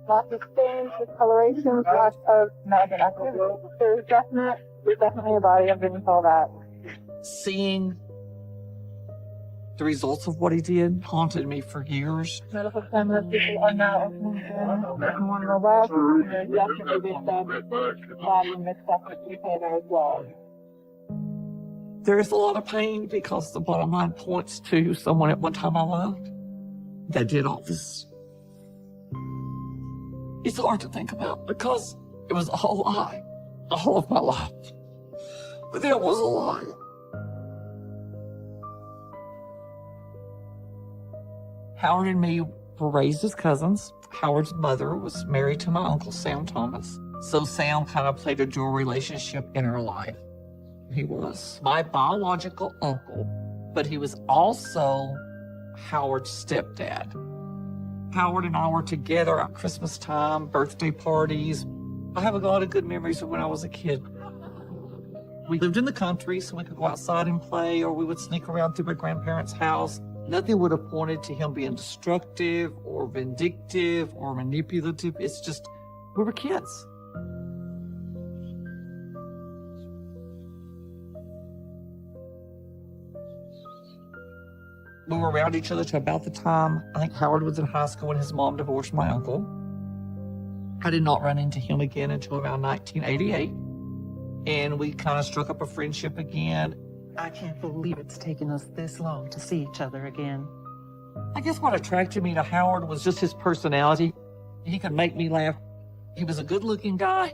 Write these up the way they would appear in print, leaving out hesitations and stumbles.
lots of stains, discolorations, lots of magnet activity. There's definitely a body underneath all that. Seeing the results of what he did haunted me for years. Medical examiner people are now opening more robust, and there's definitely been some body mixed up with people there as well. There's a lot of pain because the bottom line points to someone at one time I loved that did all this. It's hard to think about because it was a whole lie, all of my life. But there was a lie. Howard and me were raised as cousins. Howard's mother was married to my uncle, Sam Thomas. So Sam kind of played a dual relationship in her life. He was my biological uncle, but he was also Howard's stepdad. Howard and I were together at Christmas time, birthday parties. I have a lot of good memories of when I was a kid. We lived in the country, so we could go outside and play, or we would sneak around through my grandparents' house. Nothing would have pointed to him being destructive or vindictive or manipulative. It's just, we were kids. We were around each other to about the time, I think Howard was in high school when his mom divorced my uncle. I did not run into him again until around 1988. And we kind of struck up a friendship again. I can't believe it's taken us this long to see each other again. I guess what attracted me to Howard was just his personality. He could make me laugh. He was a good-looking guy.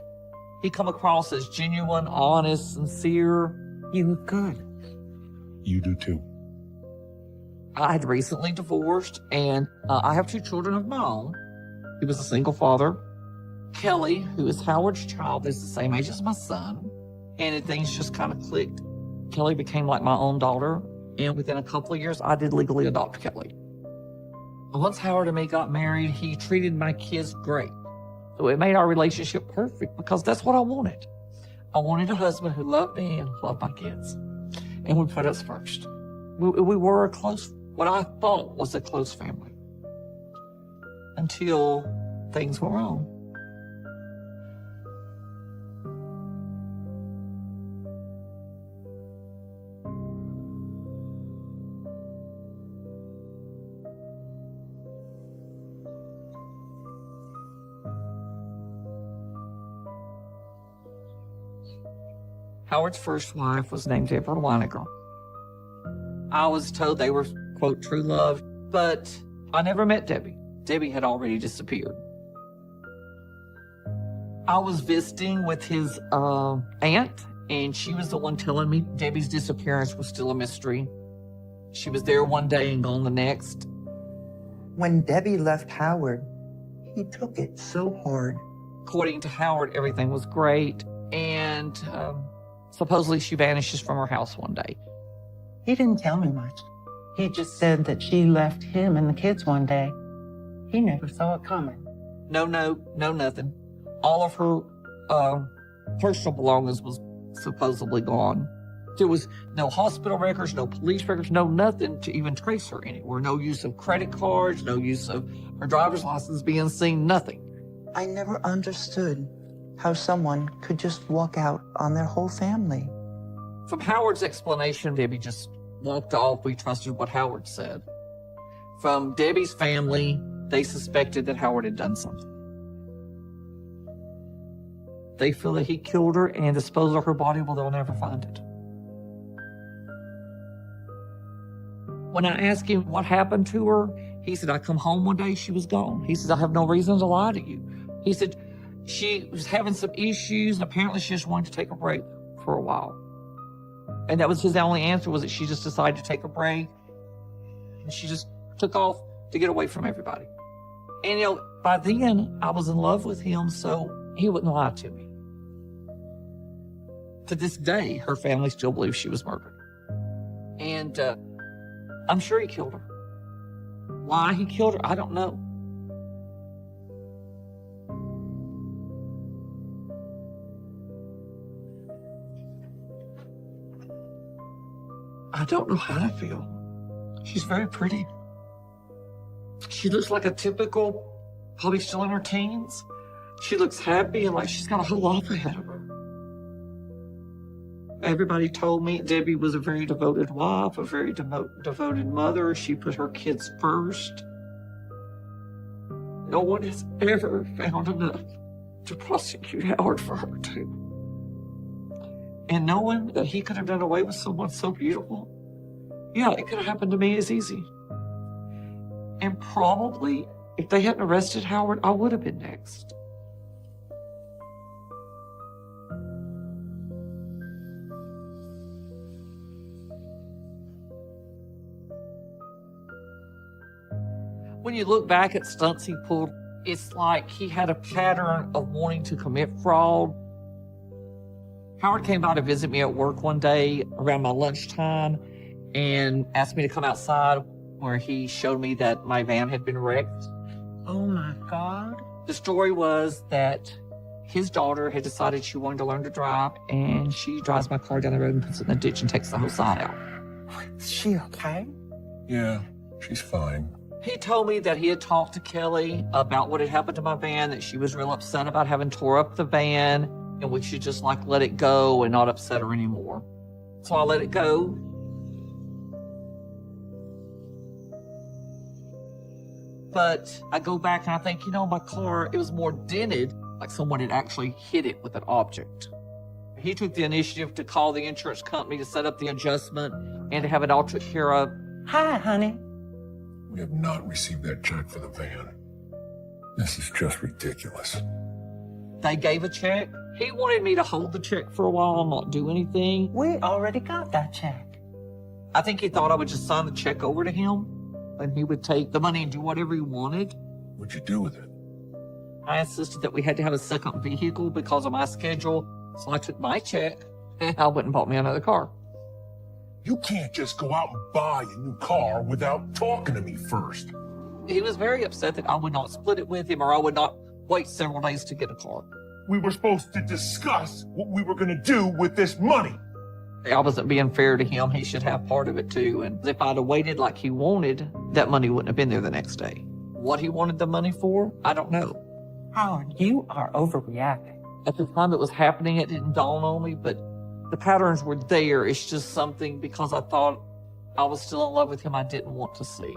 He come across as genuine, honest, sincere. You look good. You do too. I had recently divorced, and I have 2 children of my own. He was a single father. Kelly, who is Howard's child, is the same age as my son, and things just kind of clicked. Kelly became like my own daughter, and within a couple of years, I did legally adopt Kelly. Once Howard and me got married, he treated my kids great. So it made our relationship perfect because that's what I wanted. I wanted a husband who loved me and loved my kids, and would put us first. We were a close, what I thought was a close family, until things went wrong. Howard's first wife was named Deborah Weiniger. I was told they were, quote, true love, but I never met Debbie. Debbie had already disappeared. I was visiting with his aunt, and she was the one telling me Debbie's disappearance was still a mystery. She was there one day and gone the next. When Debbie left Howard, he took it so hard. According to Howard, everything was great, and supposedly she vanishes from her house one day. He didn't tell me much. He just said that she left him and the kids one day. He never saw it coming. No, nothing. All of her personal belongings was supposedly gone. There was no hospital records, no police records, no nothing to even trace her anywhere. No use of credit cards, no use of her driver's license being seen, nothing. I never understood how someone could just walk out on their whole family. From Howard's explanation, Debbie just walked off. We trusted what Howard said. From Debbie's family, they suspected that Howard had done something. They feel that he killed her and disposed of her body. Well, they'll never find it. When I asked him what happened to her, he said, I come home one day, she was gone. He said, I have no reason to lie to you. He said, she was having some issues, and apparently she just wanted to take a break for a while. And that was his only answer, was that she just decided to take a break. And she just took off to get away from everybody. And, you know, by then, I was in love with him, so he wouldn't lie to me. To this day, her family still believes she was murdered. And I'm sure he killed her. Why he killed her, I don't know. I don't know how to feel. She's very pretty. She looks like a typical probably still in her teens. She looks happy and like she's got a whole life ahead of her. Everybody told me Debbie was a very devoted wife, a very devoted mother. She put her kids first. No one has ever found enough to prosecute Howard for her too. And knowing that he could have done away with someone so beautiful, yeah, it could have happened to me as easy. And probably, if they hadn't arrested Howard, I would have been next. When you look back at stunts he pulled, it's like he had a pattern of wanting to commit fraud. Howard came by to visit me at work one day around my lunchtime and asked me to come outside, where he showed me that my van had been wrecked. Oh my God. The story was that his daughter had decided she wanted to learn to drive, and she drives my car down the road and puts it in the ditch and takes the whole side out. Is she okay? Yeah, she's fine. He told me that he had talked to Kelly about what had happened to my van, that she was real upset about having tore up the van, and we should just like let it go and not upset her anymore. So I let it go. But I go back and I think, my car, it was more dented, like someone had actually hit it with an object. He took the initiative to call the insurance company to set up the adjustment and to have it all took care of. Hi, honey. We have not received that check for the van. This is just ridiculous. They gave a check. He wanted me to hold the check for a while and not do anything. We already got that check. I think he thought I would just sign the check over to him and he would take the money and do whatever he wanted. What'd you do with it? I insisted that we had to have a second vehicle because of my schedule, so I took my check and I went and bought me another car. You can't just go out and buy a new car without talking to me first. He was very upset that I would not split it with him, or I would not wait several days to get a car. We were supposed to discuss what we were going to do with this money. I wasn't being fair to him. He should have part of it too. And if I'd have waited like he wanted, that money wouldn't have been there the next day. What he wanted the money for, I don't know. Howard, you are overreacting. At the time it was happening, it didn't dawn on me, but the patterns were there. It's just something, because I thought I was still in love with him, I didn't want to see.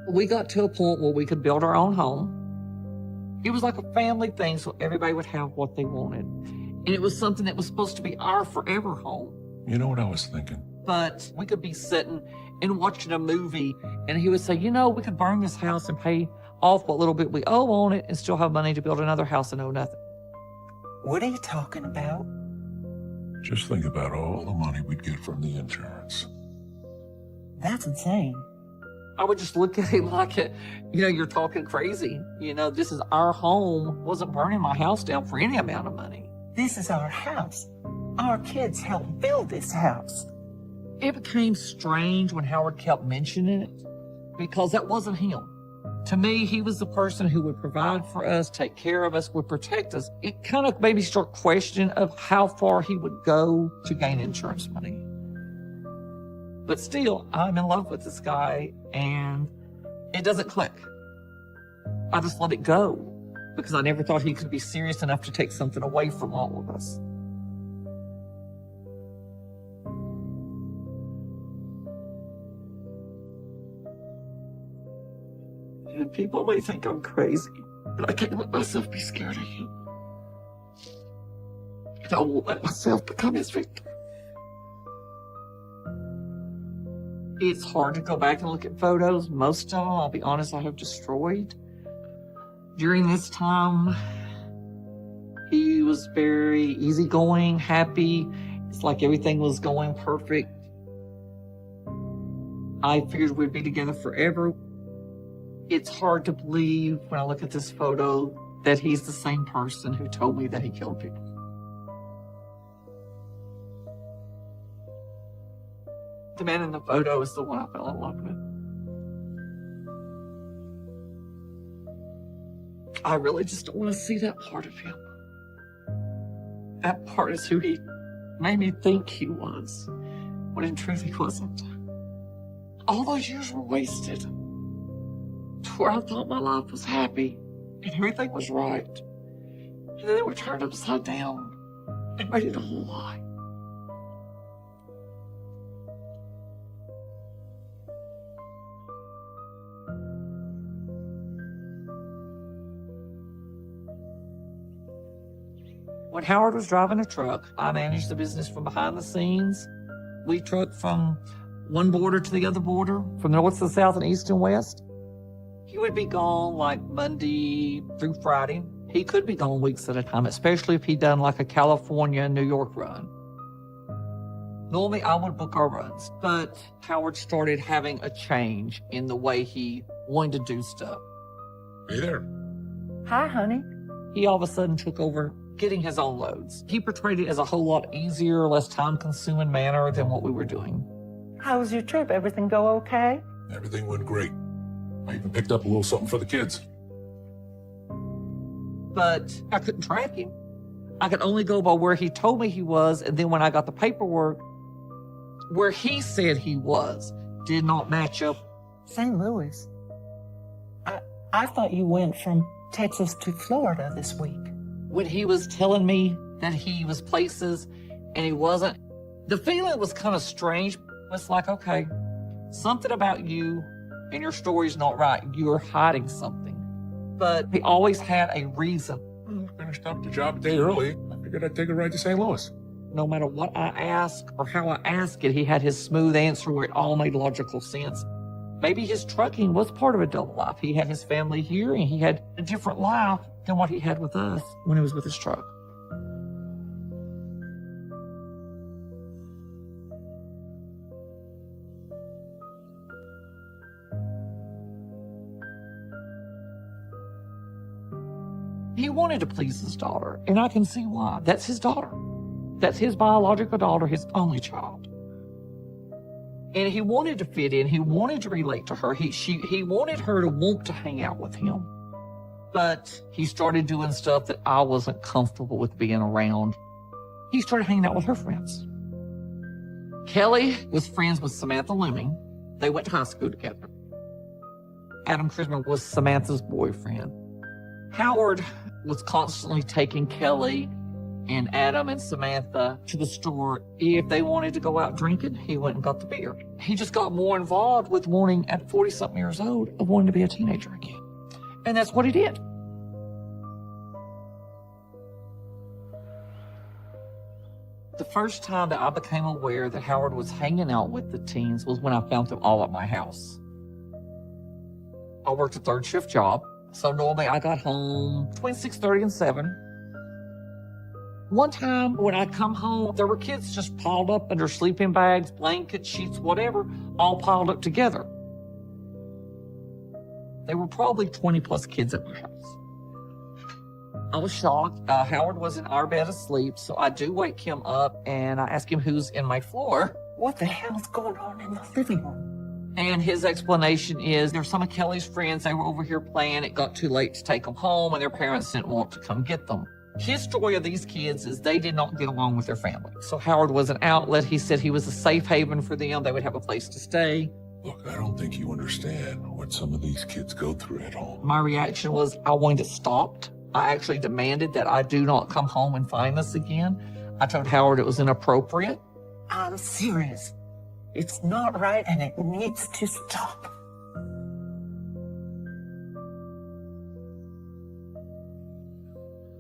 We got to a point where we could build our own home. It was like a family thing, so everybody would have what they wanted. And it was something that was supposed to be our forever home. You know what I was thinking? But we could be sitting and watching a movie, and he would say, we could burn this house and pay off what little bit we owe on it and still have money to build another house and owe nothing. What are you talking about? Just think about all the money we'd get from the insurance. That's insane. I would just look at him like, you're talking crazy. This is our home. Wasn't burning my house down for any amount of money. This is our house. Our kids helped build this house. It became strange when Howard kept mentioning it, because that wasn't him. To me, he was the person who would provide for us, take care of us, would protect us. It kind of made me start questioning of how far he would go to gain insurance money. But still, I'm in love with this guy, and it doesn't click. I just let it go, because I never thought he could be serious enough to take something away from all of us. And people may think I'm crazy, but I can't let myself be scared of him. And I won't let myself become his victim. It's hard to go back and look at photos. Most of them, I'll be honest, I have destroyed. During this time, he was very easygoing, happy. It's like everything was going perfect. I figured we'd be together forever. It's hard to believe when I look at this photo that he's the same person who told me that he killed people. The man in the photo is the one I fell in love with. I really just don't want to see that part of him. that part is who he made me think he was, when in truth he wasn't. All those years were wasted, to where I thought my life was happy and everything was right. And then they were turned upside down and made it a whole lie. When Howard was driving a truck, I managed the business from behind the scenes. We trucked from one border to the other border, from the north to the south and east and west. He would be gone like Monday through Friday. He could be gone weeks at a time, especially if he'd done like a California, New York run. Normally I would book our runs, but Howard started having a change in the way he wanted to do stuff. Hey there. Hi, honey. He all of a sudden took over getting his own loads. He portrayed it as a whole lot easier, less time-consuming manner than what we were doing. How was your trip? Everything go okay? Everything went great. I even picked up a little something for the kids. But I couldn't track him. I could only go by where he told me he was, and then when I got the paperwork, where he said he was did not match up. St. Louis. I thought you went from Texas to Florida this week. When he was telling me that he was places and he wasn't, the feeling was kind of strange. It's like, okay, something about you and your story's not right. You're hiding something. But he always had a reason. Finished up the job a day early. I figured I'd take a ride to St. Louis. No matter what I asked or how I asked it, he had his smooth answer where it all made logical sense. Maybe his trucking was part of a double life. He had his family here and he had a different life than what he had with us when he was with his truck. He wanted to please his daughter, and I can see why. That's his daughter. That's his biological daughter, his only child. And he wanted to fit in. He wanted to relate to her. He wanted her to want to hang out with him. But he started doing stuff that I wasn't comfortable with being around. He started hanging out with her friends. Kelly was friends with Samantha Lemming. They went to high school together. Adam Christmas was Samantha's boyfriend. Howard was constantly taking Kelly and Adam and Samantha to the store. If they wanted to go out drinking, he went and got the beer. He just got more involved with wanting, at 40-something years old, of wanting to be a teenager again. And that's what he did. The first time that I became aware that Howard was hanging out with the teens was when I found them all at my house. I worked a third shift job, so normally I got home between 6:30 and 7. One time when I come home, there were kids just piled up under sleeping bags, blankets, sheets, whatever, all piled up together. There were probably 20 plus kids at my house. I was shocked. Howard was in our bed asleep, so I do wake him up and I ask him who's in my floor. What the hell's going on in the living room? And his explanation is there's some of Kelly's friends, they were over here playing. It got too late to take them home and their parents didn't want to come get them. His story of these kids is they did not get along with their family. So Howard was an outlet. He said he was a safe haven for them. They would have a place to stay. Look, I don't think you understand what some of these kids go through at home. My reaction was I wanted it stopped. I actually demanded that I do not come home and find this again. I told Howard it was inappropriate. I'm serious. It's not right and it needs to stop.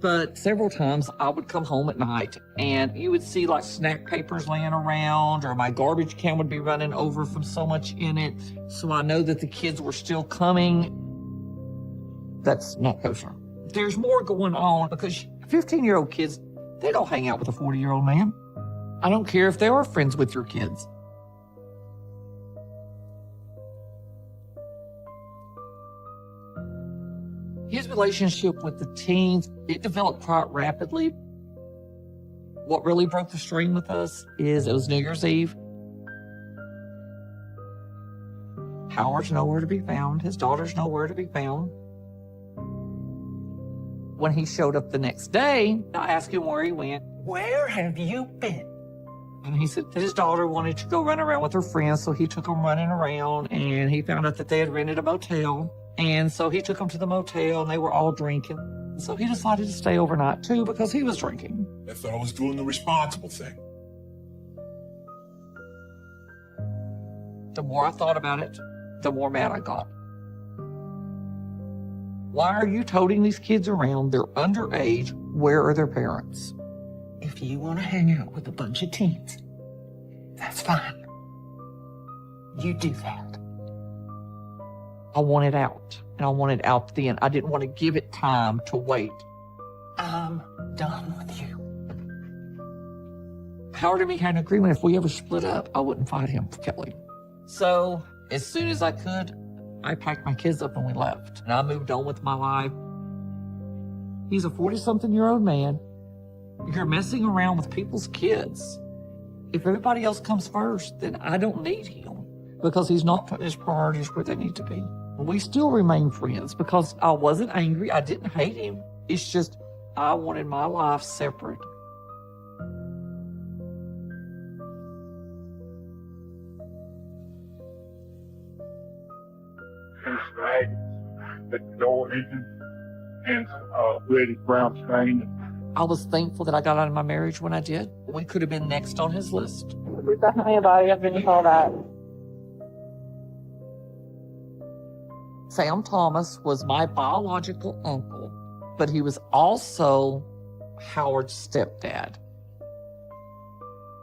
But several times I would come home at night and you would see like snack papers laying around or my garbage can would be running over from so much in it. So I know that the kids were still coming. That's not kosher. There's more going on because 15-year-old kids, they don't hang out with a 40-year-old man. I don't care if they are friends with your kids. His relationship with the teens, it developed quite rapidly. What really broke the strain with us is it was New Year's Eve. Howard's nowhere to be found. His daughter's nowhere to be found. When he showed up the next day, I asked him where he went. Where have you been? And he said that his daughter wanted to go run around with her friends, so he took them running around, and he found out that they had rented a motel. And so he took them to the motel, and they were all drinking. So he decided to stay overnight, too, because he was drinking. I thought I was doing the responsible thing. The more I thought about it, the more mad I got. Why are you toting these kids around? They're underage. Where are their parents? If you want to hang out with a bunch of teens, that's fine. You do that. I wanted out, and I wanted out then. I didn't want to give it time to wait. I'm done with you. Howard and me had an agreement if we ever split up, I wouldn't fight him for Kelly. So, as soon as I could, I packed my kids up and we left. And I moved on with my life. He's a 40-something-year-old man. You're messing around with people's kids. If everybody else comes first, then I don't need him because he's not putting his priorities where they need to be. We still remain friends because I wasn't angry. I didn't hate him. It's just I wanted my life separate. The door engine and reddish brown stain. I was thankful that I got out of my marriage when I did. We could have been next on his list. There's definitely a body of been called that. Sam Thomas was my biological uncle, but he was also Howard's stepdad.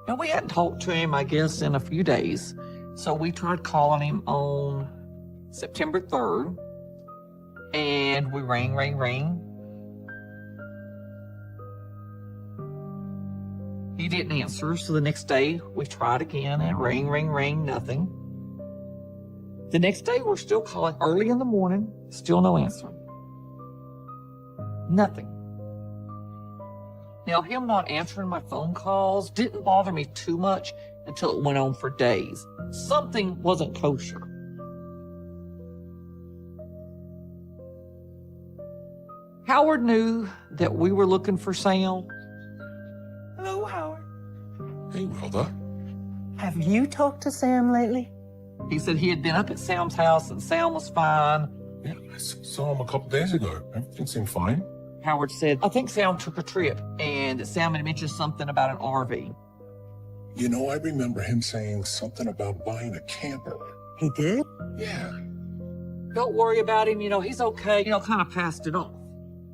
Now, we hadn't talked to him, I guess, in a few days, so we tried calling him on September 3rd, and we rang. He didn't answer, so the next day we tried again and rang, nothing. The next day we're still calling early in the morning, still no answer. Nothing. Now, him not answering my phone calls didn't bother me too much until it went on for days. Something wasn't kosher. Howard knew that we were looking for Sam. Hello, Howard. Hey, Wilda. Have you talked to Sam lately? He said he had been up at Sam's house and Sam was fine. Yeah, I saw him a couple days ago. Everything seemed fine. Howard said, I think Sam took a trip and that Sam had mentioned something about an RV. You know, I remember him saying something about buying a camper. He did? Yeah. Don't worry about him, he's okay, kind of passed it off.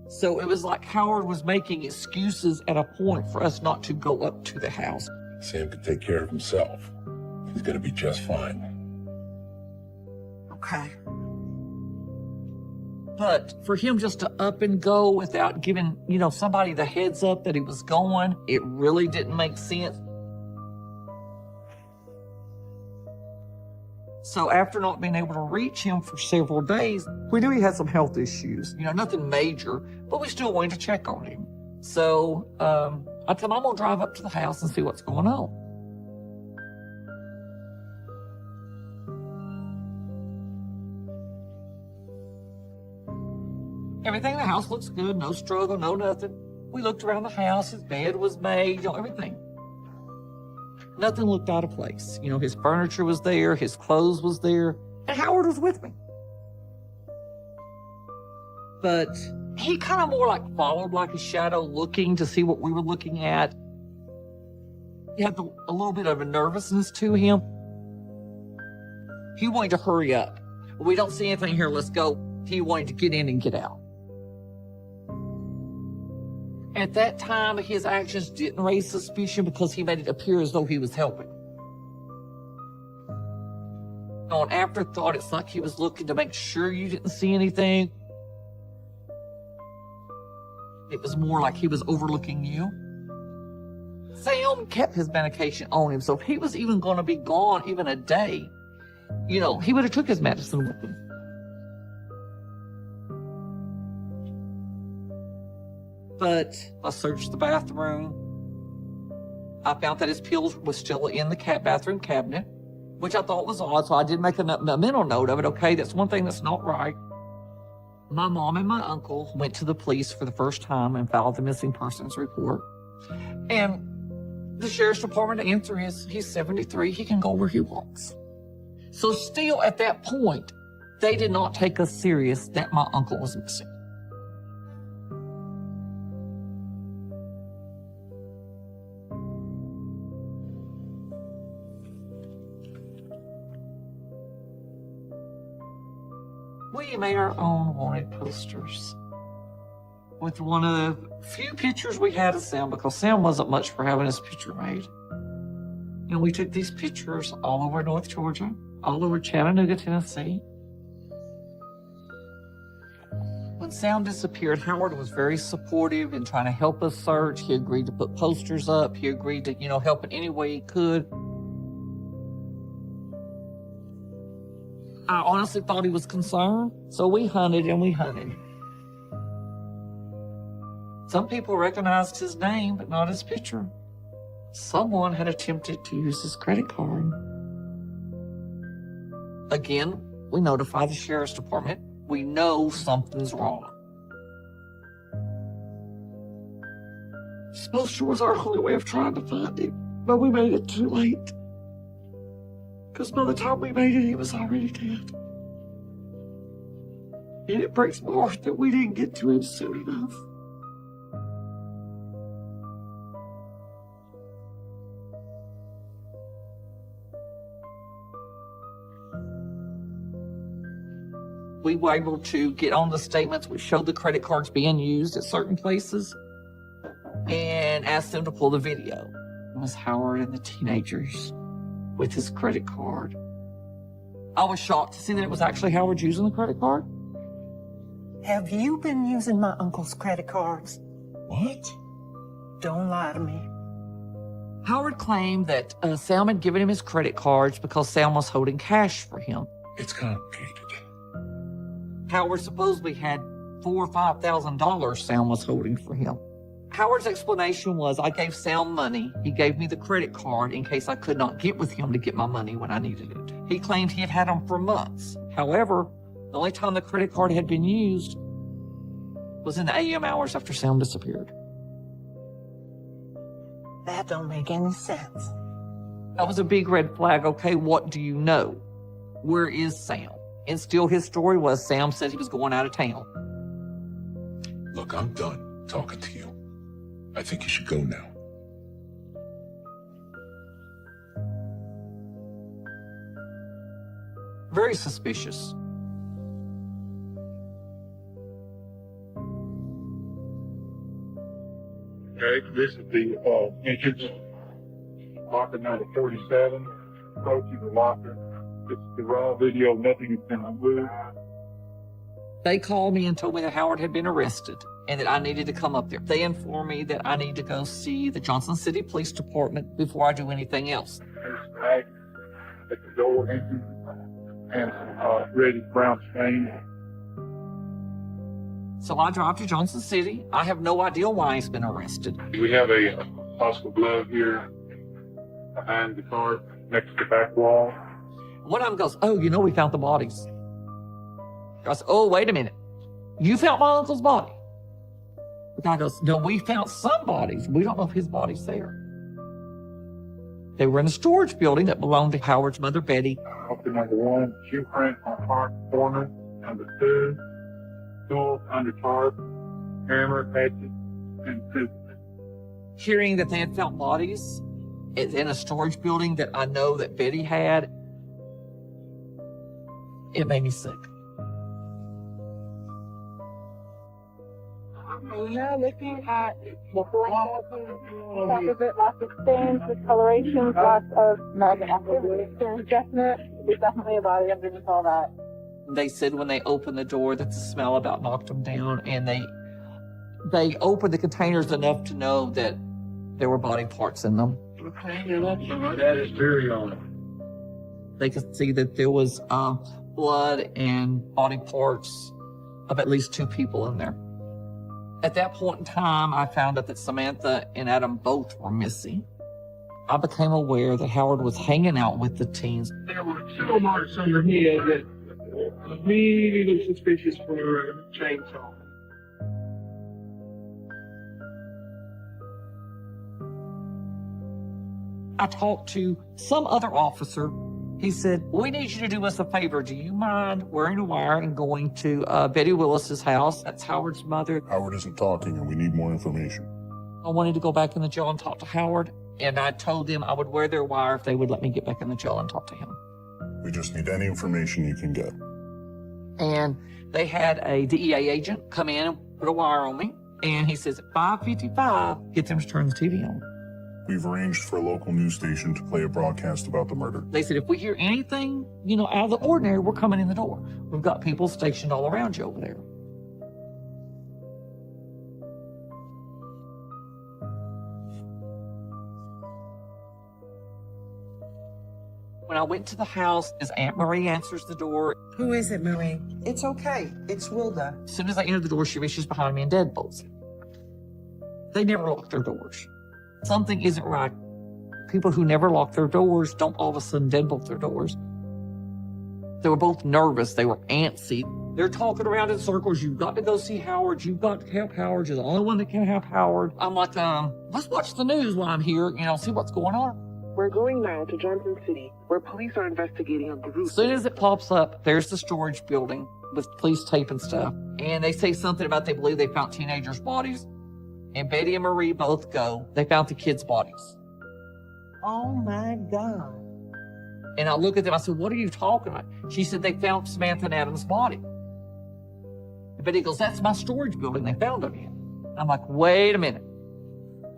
So it was like Howard was making excuses at a point for us not to go up to the house. Sam could take care of himself. He's gonna be just fine. Okay. But for him just to up and go without giving, somebody the heads up that he was going, it really didn't make sense. So after not being able to reach him for several days, we knew he had some health issues. Nothing major, but we still wanted to check on him. So I told him, I'm going to drive up to the house and see what's going on. Everything in the house looks good, no struggle, no nothing. We looked around the house, his bed was made, everything. Nothing looked out of place. His furniture was there, his clothes was there, and Howard was with me. But he kind of more like followed like a shadow, looking to see what we were looking at. He had a little bit of a nervousness to him. He wanted to hurry up. We don't see anything here, let's go. He wanted to get in and get out. At that time, his actions didn't raise suspicion because he made it appear as though he was helping. On afterthought, it's like he was looking to make sure you didn't see anything. It was more like he was overlooking you. Sam kept his medication on him, so if he was even going to be gone even a day, he would have took his medicine with him. But I searched the bathroom. I found that his pills were still in the bathroom cabinet, which I thought was odd, so I did make a mental note of it. Okay, that's one thing that's not right. My mom and my uncle went to the police for the first time and filed the missing persons report. And the sheriff's department answer is he's 73. He can go where he wants. So still at that point, they did not take us serious that my uncle was missing. We made our own wanted posters with one of the few pictures we had of Sam, because Sam wasn't much for having his picture made. And we took these pictures all over North Georgia, all over Chattanooga, Tennessee. When Sam disappeared, Howard was very supportive in trying to help us search. He agreed to put posters up. He agreed to, help in any way he could. I honestly thought he was concerned, so we hunted and we hunted. Some people recognized his name, but not his picture. Someone had attempted to use his credit card. Again, we notified the sheriff's department. We know something's wrong. This poster was our only way of trying to find him, but we made it too late. Because by the time we made it, he was already dead. And it breaks my heart that we didn't get to him soon enough. We were able to get on the statements which showed the credit cards being used at certain places and asked them to pull the video. It was Howard and the teenagers with his credit card. I was shocked to see that it was actually Howard using the credit card. Have you been using my uncle's credit cards? What? Don't lie to me. Howard claimed that Sam had given him his credit cards because Sam was holding cash for him. It's complicated. Howard supposedly had $4,000 or $5,000 Sam was holding for him. Howard's explanation was, I gave Sam money. He gave me the credit card in case I could not get with him to get my money when I needed it. He claimed he had had them for months. However, the only time the credit card had been used was in the AM hours after Sam disappeared. That don't make any sense. That was a big red flag. Okay, what do you know? Where is Sam? And still his story was Sam said he was going out of town. Look, I'm done talking to you. I think you should go now. Very suspicious. Okay, this is the entrance, locker number 47, approaching the locker. This is the raw video, nothing has been removed. They called me and told me that Howard had been arrested and that I needed to come up there. They informed me that I need to go see the Johnson City Police Department before I do anything else. There's bags at the door entrance and reddish brown stain. So I drive to Johnson City. I have no idea why he's been arrested. We have a hospital glove here behind the car next to the back wall. One of them goes, oh, we found the bodies. I said, oh, wait a minute. You found my uncle's body? The guy goes, no, we found some bodies. We don't know if his body's there. They were in a storage building that belonged to Howard's mother, Betty. Open number 1, shoe print on park corner. Number 2, tools under tarp, hammer, hatchet, and scissors. Hearing that they had found bodies in a storage building that I know that Betty had, it made me sick. Now looking at the black top of it, lots of stains, discolorations, lots of magnet activity. There's definitely a body underneath all that. They said when they opened the door that the smell about knocked them down, and they opened the containers enough to know that there were body parts in them. Okay, that is very on. They could see that there was blood and body parts of at least 2 people in there. At that point in time, I found out that Samantha and Adam both were missing. I became aware that Howard was hanging out with the teens. There were 2 marks on the head that Me look suspicious for chainsaw. I talked to some other officer. He said, we need you to do us a favor. Do you mind wearing a wire and going to Betty Willis's house? That's Howard's mother. Howard isn't talking, and we need more information. I wanted to go back in the jail and talk to Howard, and I told them I would wear their wire if they would let me get back in the jail and talk to him. We just need any information you can get. And they had a DEA agent come in and put a wire on me, and he says, at 5:55, get them to turn the TV on. We've arranged for a local news station to play a broadcast about the murder. They said, if we hear anything, out of the ordinary, we're coming in the door. We've got people stationed all around you over there. When I went to the house, his Aunt Marie answers the door. Who is it, Marie? It's okay. It's Wilda. As soon as I entered the door, she reaches behind me and deadbolts. They never lock their doors. Something isn't right. People who never lock their doors don't all of a sudden deadbolt their doors. They were both nervous. They were antsy. They're talking around in circles. You've got to go see Howard. You've got to help Howard. You're the only one that can help Howard. I'm like, let's watch the news while I'm here, see what's going on. We're going now to Johnson City, where police are investigating a group. As soon as it pops up, there's the storage building with police tape and stuff. And they say something about they believe they found teenagers' bodies. And Betty and Marie both go. They found the kids' bodies. Oh my God. And I look at them, I said, what are you talking about? She said, they found Samantha and Adam's body. And Betty goes, that's my storage building they found them in. I'm like, wait a minute.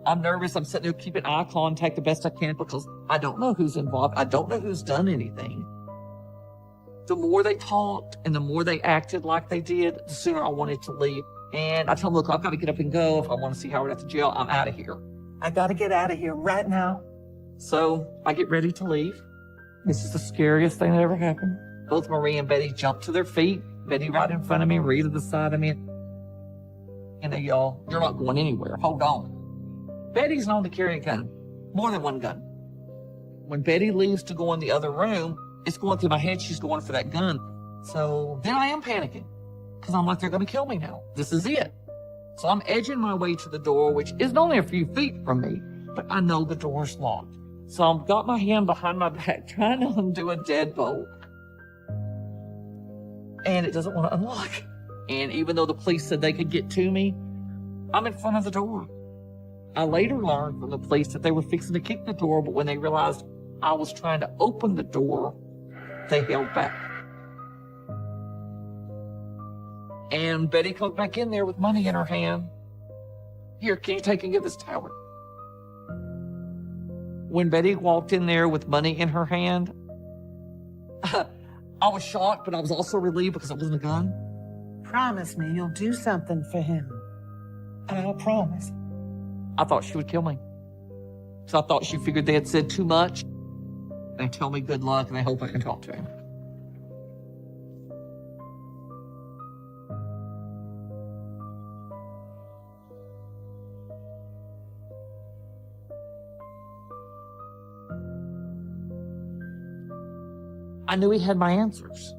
I'm nervous. I'm sitting there keeping eye contact the best I can because I don't know who's involved. I don't know who's done anything. The more they talked and the more they acted like they did, the sooner I wanted to leave. And I told them, look, I've got to get up and go. If I want to see Howard at the jail, I'm out of here. I gotta get out of here right now. So I get ready to leave. This is the scariest thing that ever happened. Both Marie and Betty jump to their feet. Betty right in front of me, Marie to the side of me. And they yell, you're not going anywhere. Hold on. Betty's known to carry a gun. More than one gun. When Betty leaves to go in the other room, it's going through my head she's going for that gun. So then I am panicking. Because I'm like, they're going to kill me now. This is it. So I'm edging my way to the door, which is only a few feet from me, but I know the door's locked. So I've got my hand behind my back, trying to undo a deadbolt. And it doesn't want to unlock. And even though the police said they could get to me, I'm in front of the door. I later learned from the police that they were fixing to kick the door, but when they realized I was trying to open the door, they held back. And Betty comes back in there with money in her hand. Here, can you take and give this to Howard? When Betty walked in there with money in her hand, I was shocked, but I was also relieved because it wasn't a gun. Promise me you'll do something for him. I promise. I thought she would kill me. So I thought she figured they had said too much. They tell me good luck and they hope I can talk to him. I knew he had my answers.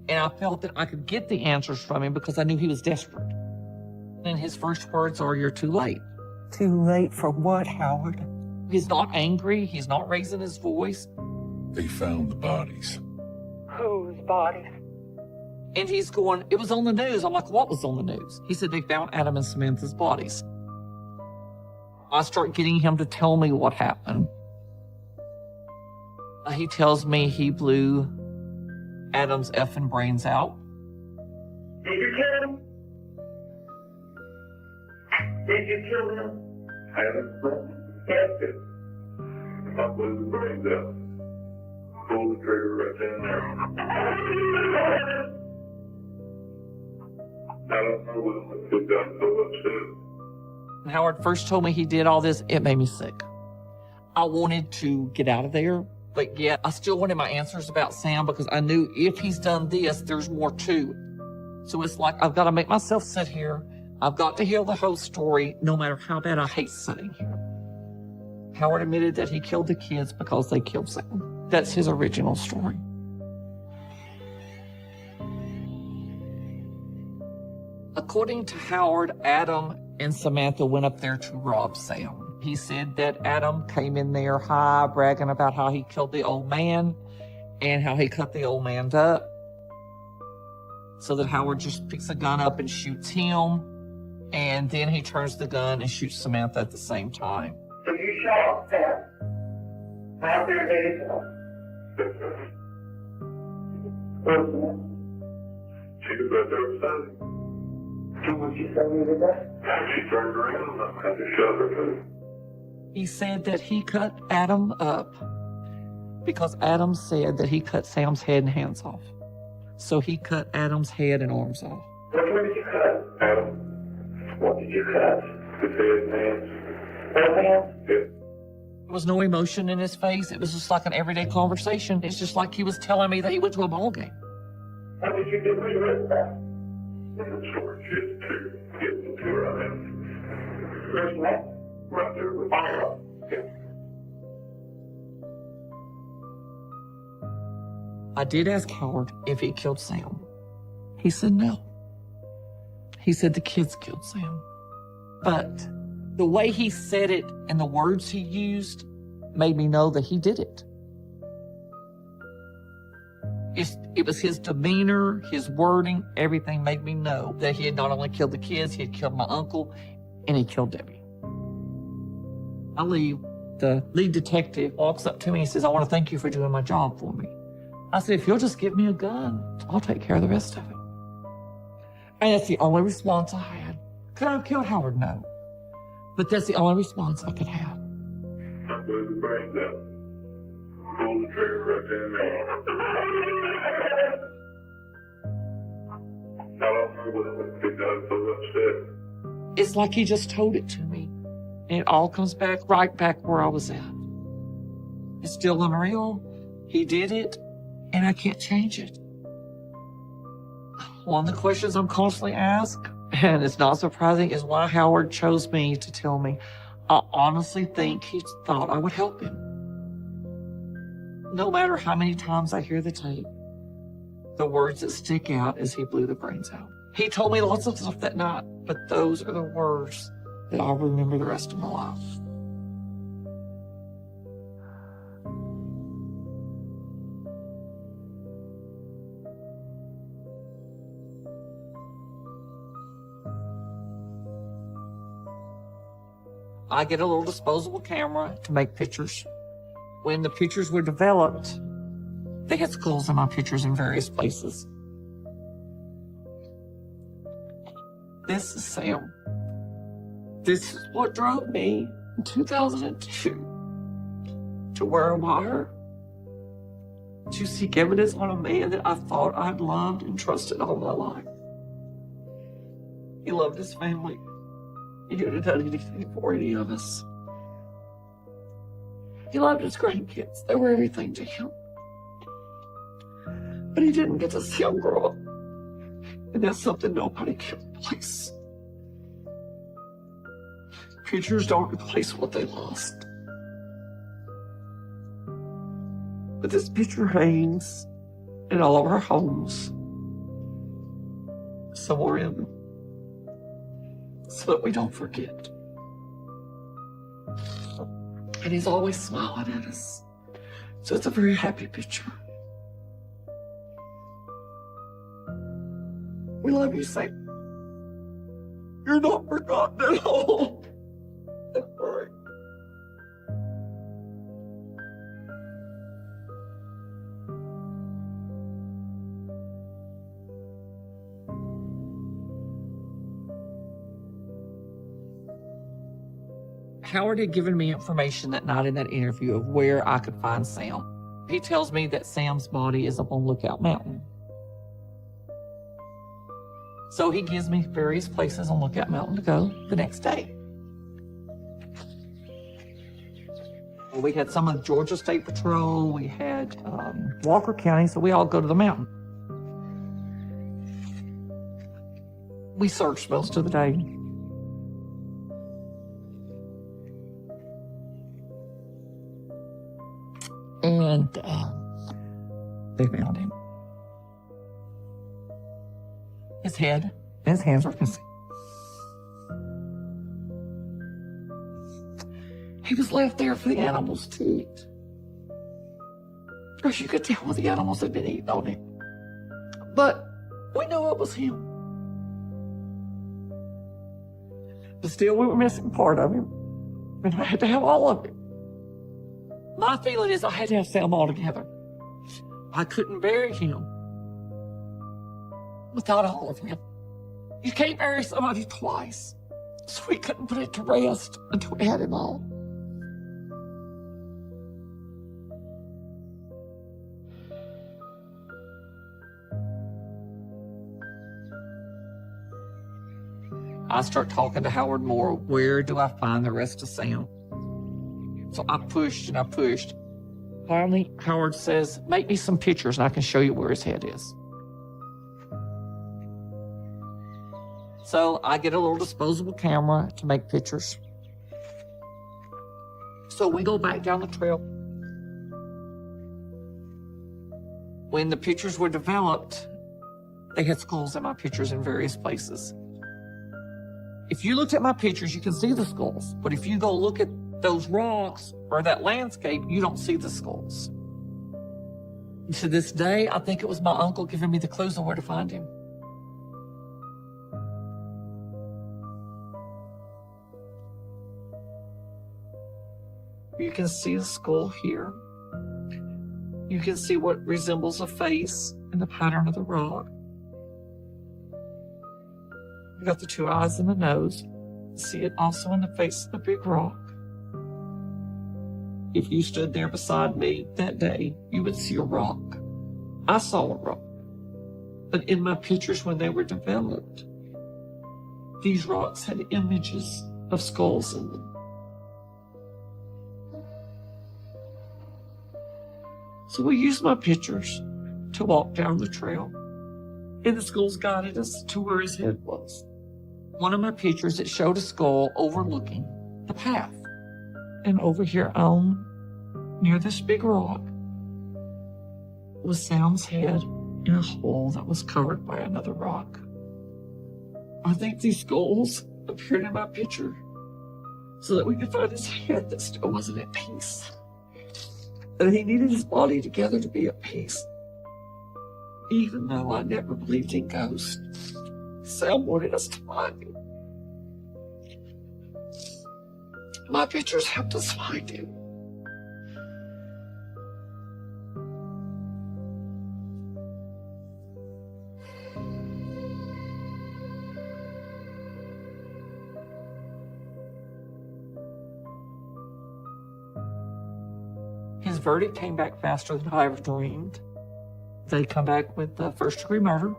And I felt that I could get the answers from him because I knew he was desperate. And his first words are, you're too late. Too late for what, Howard? He's not angry. He's not raising his voice. They found the bodies. Whose bodies? And he's going, it was on the news. I'm like, what was on the news? He said they found Adam and Samantha's bodies. I start getting him to tell me what happened. He tells me he blew Adam's effing brains out. Did you kill him? Did you kill him? I haven't tested it. I blew the brains out. Pull the trigger right then and there. I don't know what the gun so upset. When Howard first told me he did all this, it made me sick. I wanted to get out of there, but yet I still wanted my answers about Sam because I knew if he's done this, there's more too. So it's like, I've got to make myself sit here. I've got to hear the whole story, no matter how bad I hate sitting here. Howard admitted that he killed the kids because they killed Sam. That's his original story. According to Howard, Adam and Samantha went up there to rob Sam. He said that Adam came in there high, bragging about how he killed the old man and how he cut the old man up. So that Howard just picks a gun up and shoots him. And then he turns the gun and shoots Samantha at the same time. So you shot Sam. How there did it go? She was right there beside him. So when she told me that? She turned around and I had to shove her too. He said that he cut Adam up because Adam said that he cut Sam's head and hands off. So he cut Adam's head and arms off. What did you cut, Adam? What did you cut? His head and hands. Both hands? Yeah. There was no emotion in his face. It was just like an everyday conversation. It's just like he was telling me that he went to a ball game. How did you get rid of that? Short shit too. Get the two of them. Where's that? Right there with fire. Yeah. I did ask Howard if he killed Sam. He said no. He said the kids killed Sam. But the way he said it and the words he used made me know that he did it. It was his demeanor, his wording, everything made me know that he had not only killed the kids, he had killed my uncle, and he killed Debbie. I leave. The lead detective walks up to me and says, I want to thank you for doing my job for me. I said, if you'll just give me a gun, I'll take care of the rest of it. And that's the only response I had. Could I have killed Howard? No. But that's the only response I could have. I blew the brains out. Pulled the trigger right there and there. I don't know what he got so upset. It's like he just told it to me. And it all comes back right back where I was at. It's still unreal. He did it, and I can't change it. One of the questions I'm constantly asked, and it's not surprising, is why Howard chose me to tell me. I honestly think he thought I would help him. No matter how many times I hear the tape, the words that stick out is he blew the brains out. He told me lots of stuff that night, but those are the words that I'll remember the rest of my life. I get a little disposable camera to make pictures. When the pictures were developed, they had skulls in my pictures in various places. This is Sam. This is what drove me in 2002 to wear a wire, to seek evidence on a man that I thought I'd loved and trusted all my life. He loved his family. He could have done anything for any of us. He loved his grandkids. They were everything to him. But he didn't get to see them grow up. And that's something nobody can replace. Pictures don't replace what they lost. But this picture hangs in all of our homes, somewhere in them, so that we don't forget. And he's always smiling at us. So it's a very happy picture. We love you, Sam. You're not forgotten at all. Don't worry. Howard had given me information that night in that interview of where I could find Sam. He tells me that Sam's body is up on Lookout Mountain. So he gives me various places on Lookout Mountain to go the next day. We had some of Georgia State Patrol, we had Walker County, so we all go to the mountain. We searched most of the day. And they found him. His head And his hands were missing. He was left there for the animals to eat. Because you could tell the animals had been eating on him. But we knew it was him. But still, we were missing part of him. And I had to have all of it. My feeling is I had to have Sam all together. I couldn't bury him without all of him. You can't bury somebody twice. So we couldn't put it to rest until we had him all. I start talking to Howard more. Where do I find the rest of Sam? So I pushed and I pushed. Finally, Howard says, make me some pictures and I can show you where his head is. So I get a little disposable camera to make pictures. So we go back down the trail. When the pictures were developed, they had skulls in my pictures in various places. If you looked at my pictures, you can see the skulls. But if you go look at those rocks or that landscape, you don't see the skulls. And to this day, I think it was my uncle giving me the clues on where to find him. You can see a skull here. You can see what resembles a face in the pattern of the rock. You got the two eyes and the nose. See it also in the face of the big rock. If you stood there beside me that day, you would see a rock. I saw a rock. But in my pictures when they were developed, these rocks had images of skulls in them. So we used my pictures to walk down the trail. And the skulls guided us to where his head was. One of my pictures, it showed a skull overlooking the path. And over here on, near this big rock, was Sam's head in a hole that was covered by another rock. I think these skulls appeared in my picture so that we could find his head that still wasn't at peace. And he needed his body together to be at peace. Even though I never believed in ghosts, Sam wanted us to find him. My pictures helped us find him. His verdict came back faster than I ever dreamed. They come back with first-degree murder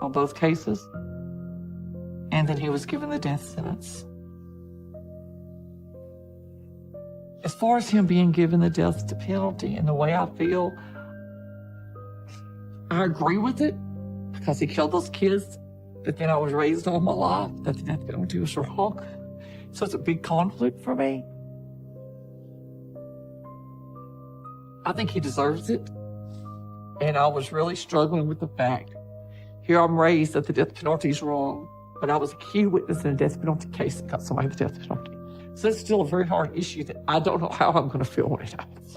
on both cases, and then he was given the death sentence. As far as him being given the death penalty and the way I feel, I agree with it because he killed those kids, but then I was raised all my life that the death penalty was wrong. So it's a big conflict for me. I think he deserves it. And I was really struggling with the fact, here I'm raised that the death penalty is wrong, but I was a key witness in a death penalty case that got somebody the death penalty. So it's still a very hard issue that I don't know how I'm going to feel when it happens.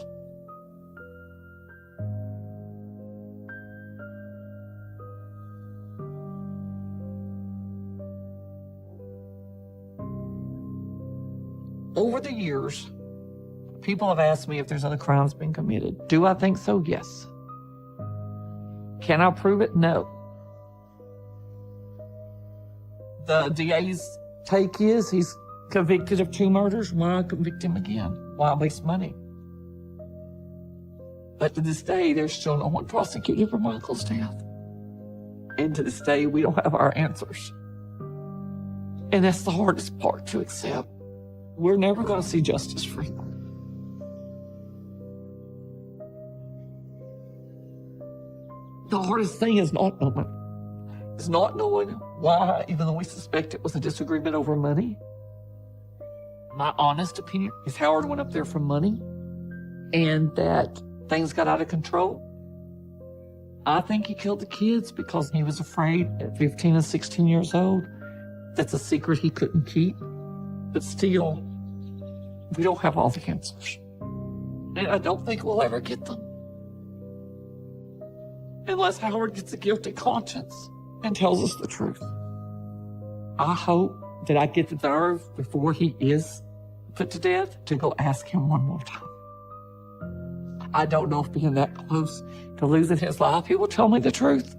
Over the years, people have asked me if there's other crimes being committed. Do I think so? Yes. Can I prove it? No. The DA's take is he's convicted of 2 murders. Why convict him again? Why waste money? But to this day, there's still no one prosecuted for my uncle's death. And to this day, we don't have our answers. And that's the hardest part to accept. We're never going to see justice for him. The hardest thing is not knowing. It's not knowing why, even though we suspect it was a disagreement over money. My honest opinion is Howard went up there for money and that things got out of control. I think he killed the kids because he was afraid at 15 and 16 years old. That's a secret he couldn't keep. But still, we don't have all the answers. And I don't think we'll ever get them. Unless Howard gets a guilty conscience and tells us the truth. I hope that I get the nerve before he is put to death to go ask him one more time. I don't know if being that close to losing his life, he will tell me the truth.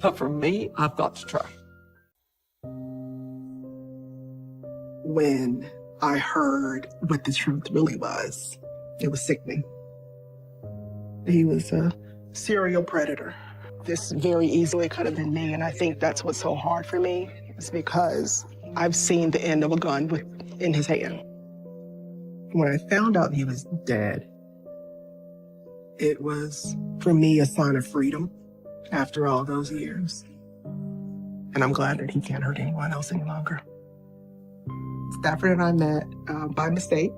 But for me, I've got to try. When I heard what the truth really was, it was sickening. He was a serial predator. This very easily could have been me, and I think that's what's so hard for me, is because I've seen the end of a gun in his hand. When I found out he was dead, it was, for me, a sign of freedom after all those years. And I'm glad that he can't hurt anyone else any longer. Stafford and I met by mistake.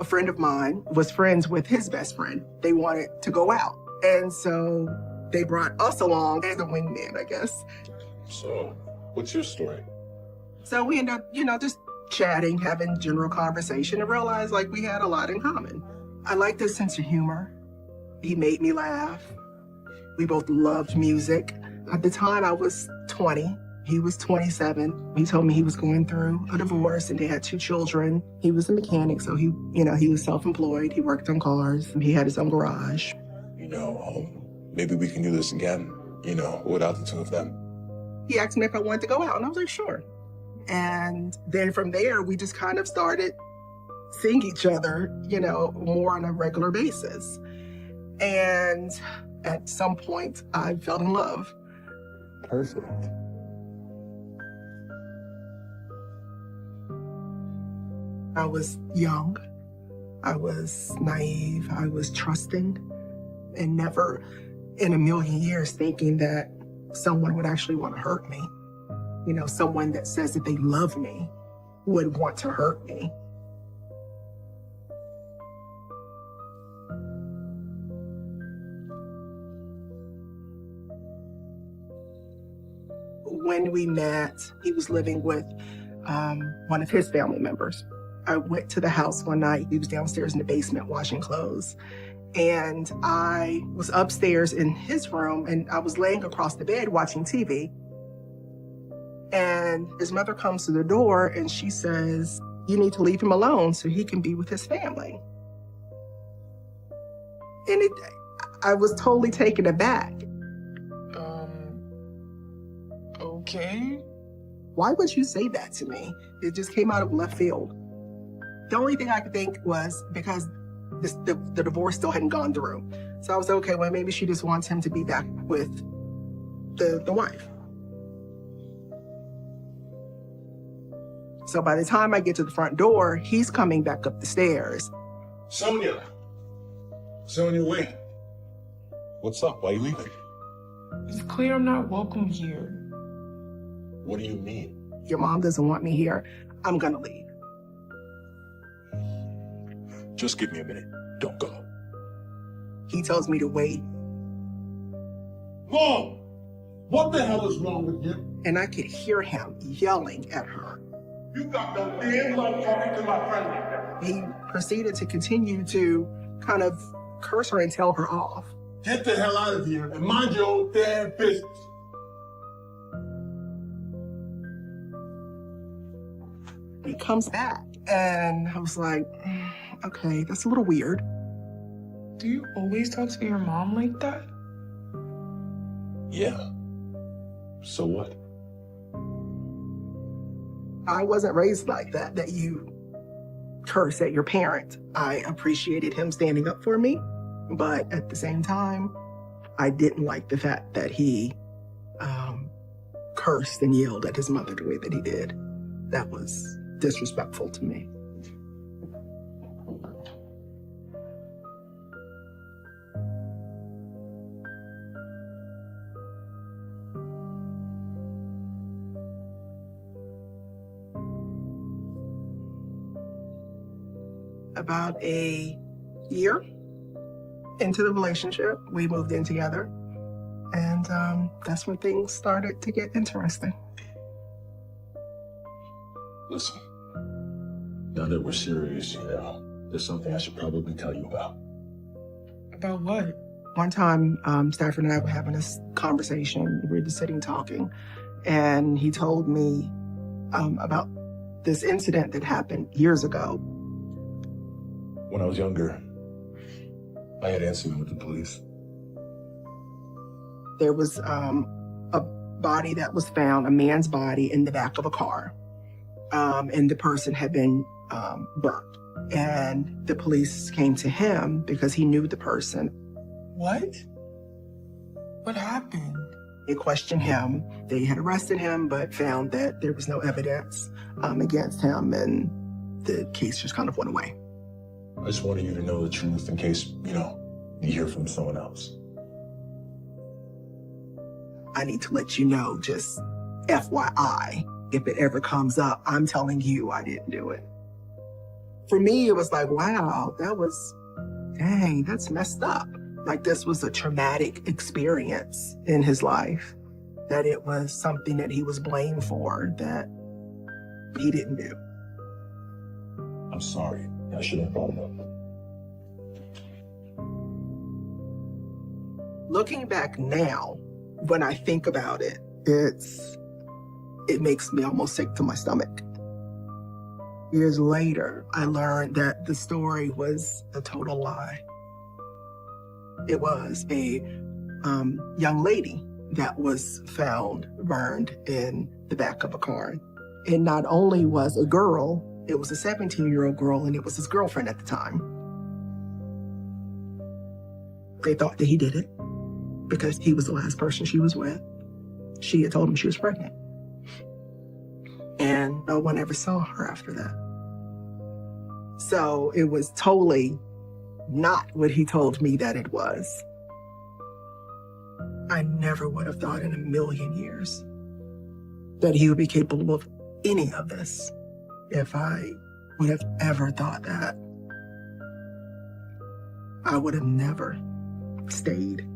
A friend of mine was friends with his best friend. They wanted to go out. And so they brought us along as a wingman, I guess. So, what's your story? So we ended up, just chatting, having general conversation, and realized like we had a lot in common. I liked his sense of humor. He made me laugh. We both loved music. At the time, I was 20. He was 27. He told me he was going through a divorce and they had 2 children. He was a mechanic, so he was self-employed. He worked on cars. He had his own garage. Maybe we can do this again, without the 2 of them. He asked me if I wanted to go out, and I was like, sure. And then from there, we just kind of started seeing each other, more on a regular basis. And at some point, I fell in love. Perfect. I was young, I was naive, I was trusting, and never in a million years thinking that someone would actually want to hurt me. Someone that says that they love me would want to hurt me. When we met, he was living with one of his family members. I went to the house one night. He was downstairs in the basement washing clothes. And I was upstairs in his room, and I was laying across the bed watching TV. And his mother comes to the door and she says, "You need to leave him alone so he can be with his family." And I was totally taken aback. Okay. Why would you say that to me? It just came out of left field. The only thing I could think was because the divorce still hadn't gone through. So I was okay, well, maybe she just wants him to be back with the wife. So by the time I get to the front door, he's coming back up the stairs. Sonia, wait. What's up? Why are you leaving? It's clear I'm not welcome here. What do you mean? Your mom doesn't want me here. I'm gonna leave. Just give me a minute. Don't go. He tells me to wait. Mom! What the hell is wrong with you? And I could hear him yelling at her. You got no damn luck talking to my friend like that. He proceeded to continue to kind of curse her and tell her off. Get the hell out of here and mind your own damn business. He comes back, and I was like, okay, that's a little weird. Do you always talk to your mom like that? Yeah. So what? I wasn't raised like that you curse at your parent. I appreciated him standing up for me, but at the same time, I didn't like the fact that he cursed and yelled at his mother the way that he did. That was disrespectful to me. About a year into the relationship, we moved in together. And that's when things started to get interesting. Listen, now that we're serious, there's something I should probably tell you about. About what? One time, Stafford and I were having this conversation. We were just sitting talking, and he told me about this incident that happened years ago. When I was younger, I had an incident with the police. There was a body that was found, a man's body in the back of a car, and the person had been burnt. And the police came to him because he knew the person. What? What happened? They questioned him. They had arrested him, but found that there was no evidence against him, and the case just kind of went away. I just wanted you to know the truth in case, you hear from someone else. I need to let you know, just FYI, if it ever comes up, I'm telling you I didn't do it. For me, it was like, wow, dang, that's messed up. Like, this was a traumatic experience in his life, that it was something that he was blamed for that he didn't do. I'm sorry. I shouldn't have brought it up. Looking back now, when I think about it, it makes me almost sick to my stomach. Years later, I learned that the story was a total lie. It was a young lady that was found burned in the back of a car. It not only was a girl, it was a 17-year-old girl, and it was his girlfriend at the time. They thought that he did it because he was the last person she was with. She had told him she was pregnant. And no one ever saw her after that. So it was totally not what he told me that it was. I never would have thought in a million years that he would be capable of any of this. If I would have ever thought that, I would have never stayed.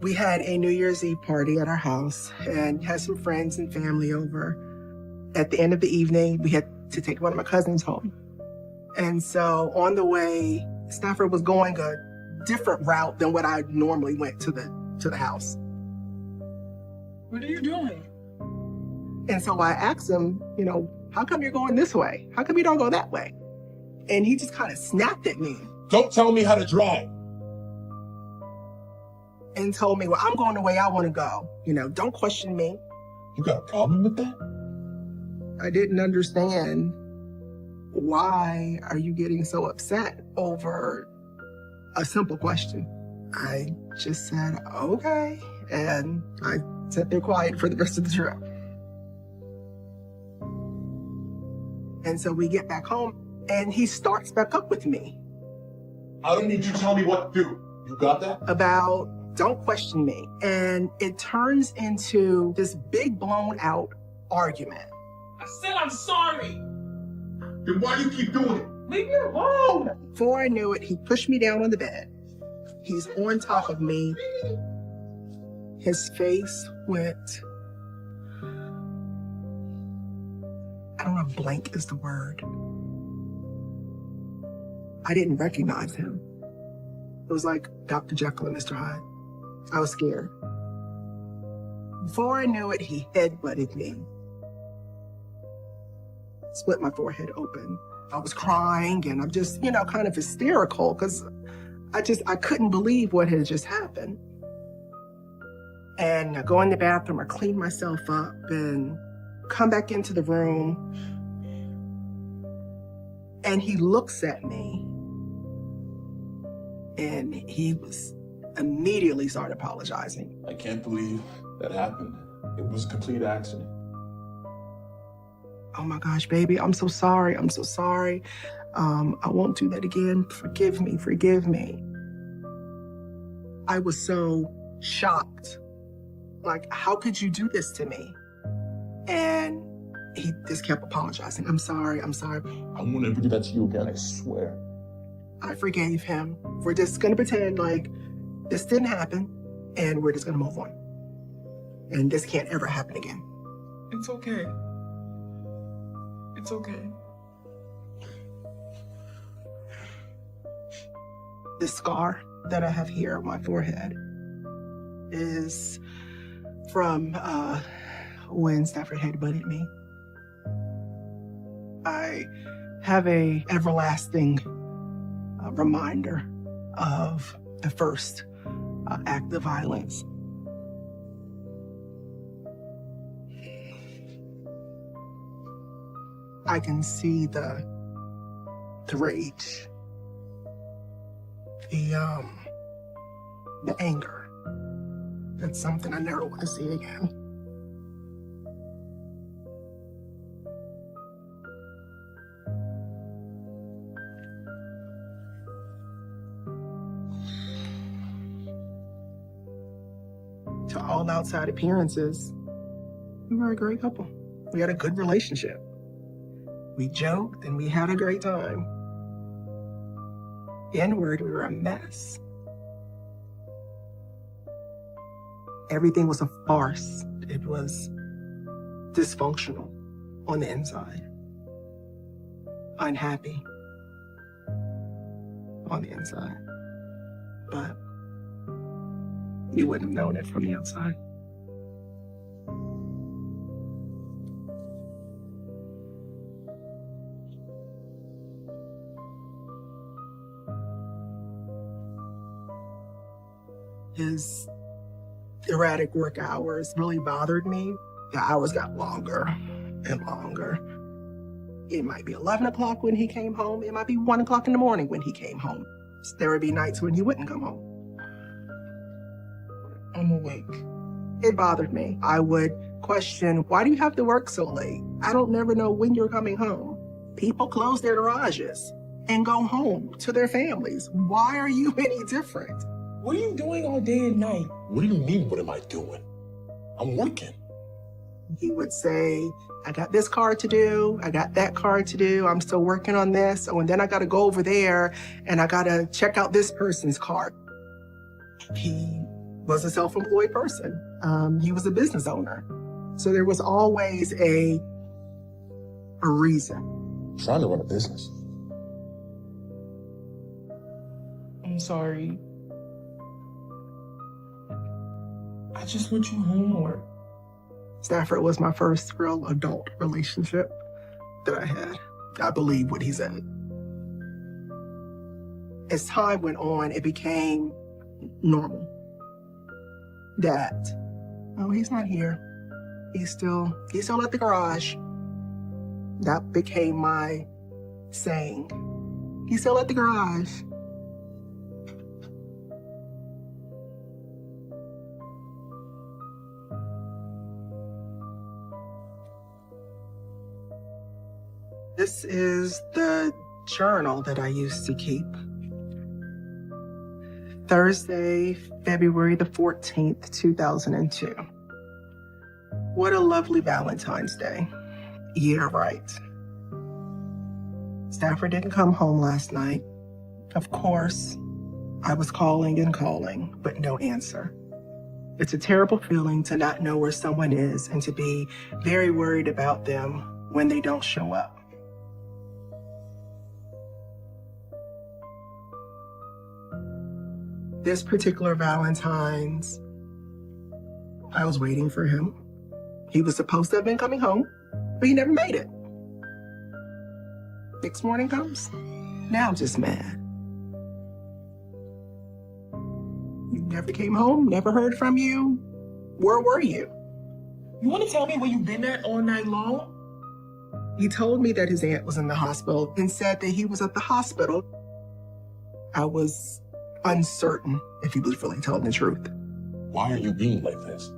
We had a New Year's Eve party at our house and had some friends and family over. At the end of the evening, we had to take one of my cousins home. And so on the way, Stafford was going a different route than what I normally went to the house. What are you doing? And so I asked him, how come you're going this way? How come you don't go that way? And he just kind of snapped at me. Don't tell me how to drive. And told me, well, I'm going the way I want to go. Don't question me. You got a problem with that? I didn't understand, why are you getting so upset over a simple question? I just said, okay. And I sat there quiet for the rest of the trip. And so we get back home and he starts back up with me. I don't need you to tell me what to do. You got that? About don't question me. And it turns into this big blown out argument. I said I'm sorry. Then why do you keep doing it? Leave me alone. Before I knew it, he pushed me down on the bed. He's on top of me. His face went, I don't know if blank is the word. I didn't recognize him. It was like Dr. Jekyll and Mr. Hyde. I was scared. Before I knew it, he headbutted me. Split my forehead open. I was crying and I'm just, kind of hysterical because I couldn't believe what had just happened. And I go in the bathroom, I clean myself up and come back into the room. And he looks at me and he was immediately started apologizing. I can't believe that happened. It was a complete accident. Oh my gosh, baby, I'm so sorry. I'm so sorry. I won't do that again. Forgive me, forgive me. I was so shocked Like, how could you do this to me? And he just kept apologizing. I'm sorry. I won't ever do that to you again, I swear. I forgave him. We're just gonna pretend like this didn't happen and we're just gonna move on. And this can't ever happen again. It's okay. It's okay. This scar that I have here on my forehead is from when Stafford headbutted me. I have a everlasting reminder of the first act of violence. I can see the rage, the anger. That's something I never want to see again. To all outside appearances, we were a great couple. We had a good relationship. We joked and we had a great time. Inward, we were a mess. Everything was a farce. It was dysfunctional on the inside. Unhappy on the inside. But you wouldn't have known it from the outside. His erratic work hours really bothered me. The hours got longer and longer. It might be 11 o'clock when he came home. It might be 1 o'clock in the morning when he came home. There would be nights when he wouldn't come home. I'm awake. It bothered me. I would question, why do you have to work so late? I don't never know when you're coming home. People close their garages and go home to their families. Why are you any different? What are you doing all day and night? What do you mean, what am I doing? I'm working. He would say, I got this card to do, I got that card to do, I'm still working on this, oh, and then I gotta go over there and I gotta check out this person's card. He was a self-employed person. He was a business owner. So there was always a reason. I'm trying to run a business. I'm sorry. I just want you home more. Stafford was my first real adult relationship that I had. I believe what he said. As time went on, it became normal. That, oh, he's not here. He's still at the garage. That became my saying. He's still at the garage. This is the journal that I used to keep. Thursday, February the 14th, 2002. What a lovely Valentine's Day. Yeah, right. Stafford didn't come home last night. Of course, I was calling and calling, but no answer. It's a terrible feeling to not know where someone is and to be very worried about them when they don't show up. This particular Valentine's, I was waiting for him. He was supposed to have been coming home, but he never made it. Next morning comes. Now I'm just mad. You never came home, never heard from you. Where were you? You want to tell me where you've been at all night long? He told me that his aunt was in the hospital and said that he was at the hospital. I was uncertain if he was really telling the truth. Why are you being like this?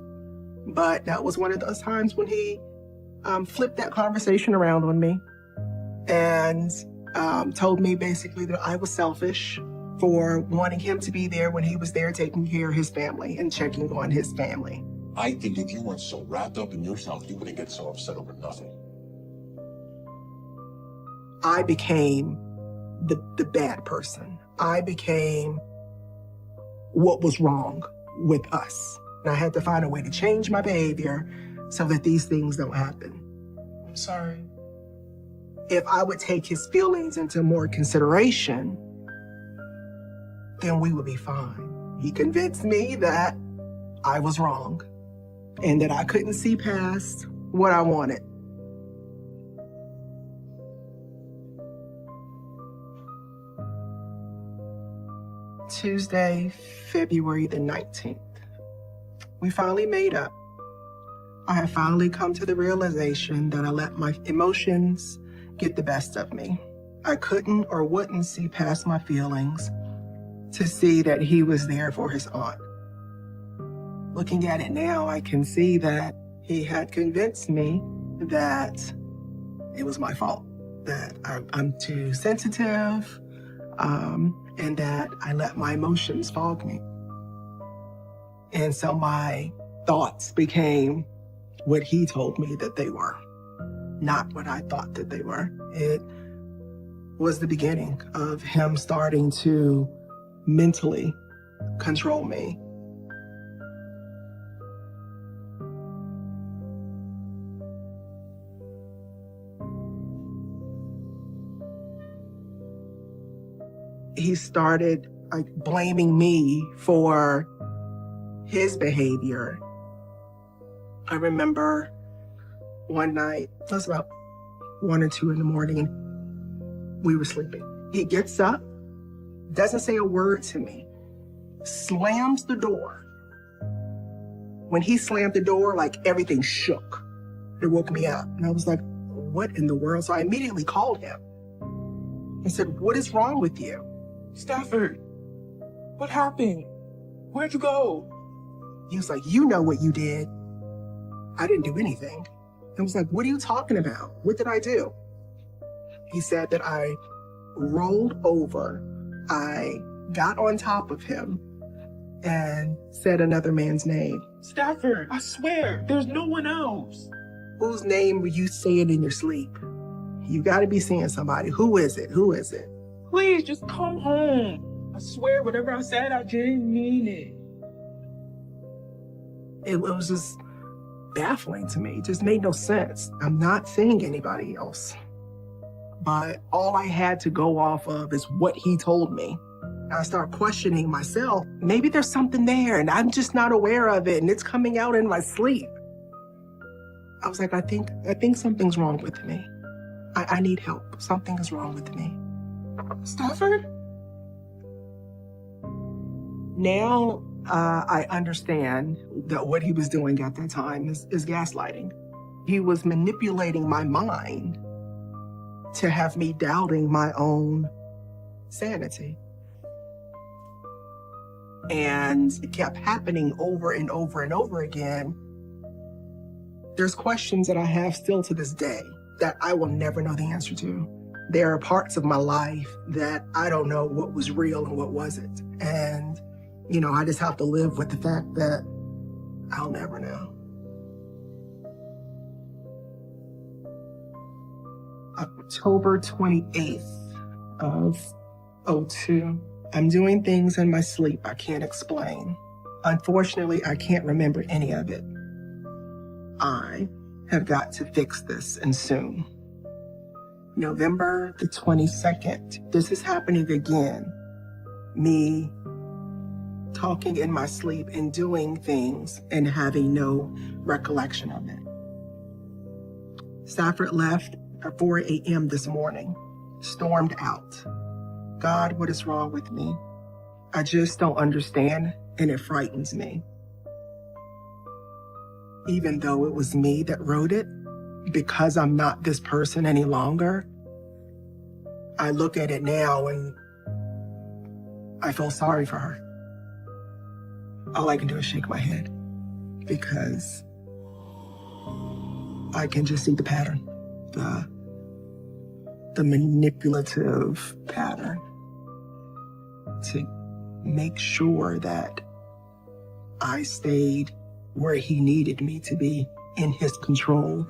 But that was one of those times when he flipped that conversation around on me and told me basically that I was selfish for wanting him to be there when he was there taking care of his family and checking on his family. I think if you weren't so wrapped up in yourself, you wouldn't get so upset over nothing. I became the bad person. I became what was wrong with us. And I had to find a way to change my behavior so that these things don't happen. I'm sorry. If I would take his feelings into more consideration, then we would be fine. He convinced me that I was wrong and that I couldn't see past what I wanted. Tuesday, February the 19th. We finally made up. I had finally come to the realization that I let my emotions get the best of me. I couldn't or wouldn't see past my feelings to see that he was there for his aunt. Looking at it now, I can see that he had convinced me that it was my fault, that I'm too sensitive, and that I let my emotions fog me. And so my thoughts became what he told me that they were, not what I thought that they were. It was the beginning of him starting to mentally control me. He started blaming me for his behavior. I remember one night, it was about 1 or 2 in the morning, we were sleeping. He gets up, doesn't say a word to me, slams the door. When he slammed the door, everything shook. It woke me up. And I was like, what in the world? So I immediately called him and said, what is wrong with you? Stafford, what happened? Where'd you go? He was like, you know what you did. I didn't do anything. I was like, what are you talking about? What did I do? He said that I rolled over, I got on top of him, and said another man's name. Stafford, I swear, there's no one else. Whose name were you saying in your sleep? You gotta be seeing somebody. Who is it? Who is it? Please, just come home. I swear, whatever I said, I didn't mean it. It was just baffling to me. It just made no sense. I'm not seeing anybody else. But all I had to go off of is what he told me. I start questioning myself. Maybe there's something there and I'm just not aware of it and it's coming out in my sleep. I was like, I think something's wrong with me. I need help. Something is wrong with me. Stafford? Now I understand that what he was doing at that time is gaslighting. He was manipulating my mind to have me doubting my own sanity. And it kept happening over and over and over again. There's questions that I have still to this day that I will never know the answer to. There are parts of my life that I don't know what was real and what wasn't. And, I just have to live with the fact that I'll never know. October 28th of 2002. I'm doing things in my sleep I can't explain. Unfortunately, I can't remember any of it. I have got to fix this, and soon. November the 22nd, this is happening again. Me talking in my sleep and doing things and having no recollection of it. Stafford left at 4 a.m. this morning, stormed out. God, what is wrong with me? I just don't understand, and it frightens me. Even though it was me that wrote it, because I'm not this person any longer, I look at it now and I feel sorry for her. All I can do is shake my head because I can just see the pattern, the manipulative pattern to make sure that I stayed where he needed me to be in his control.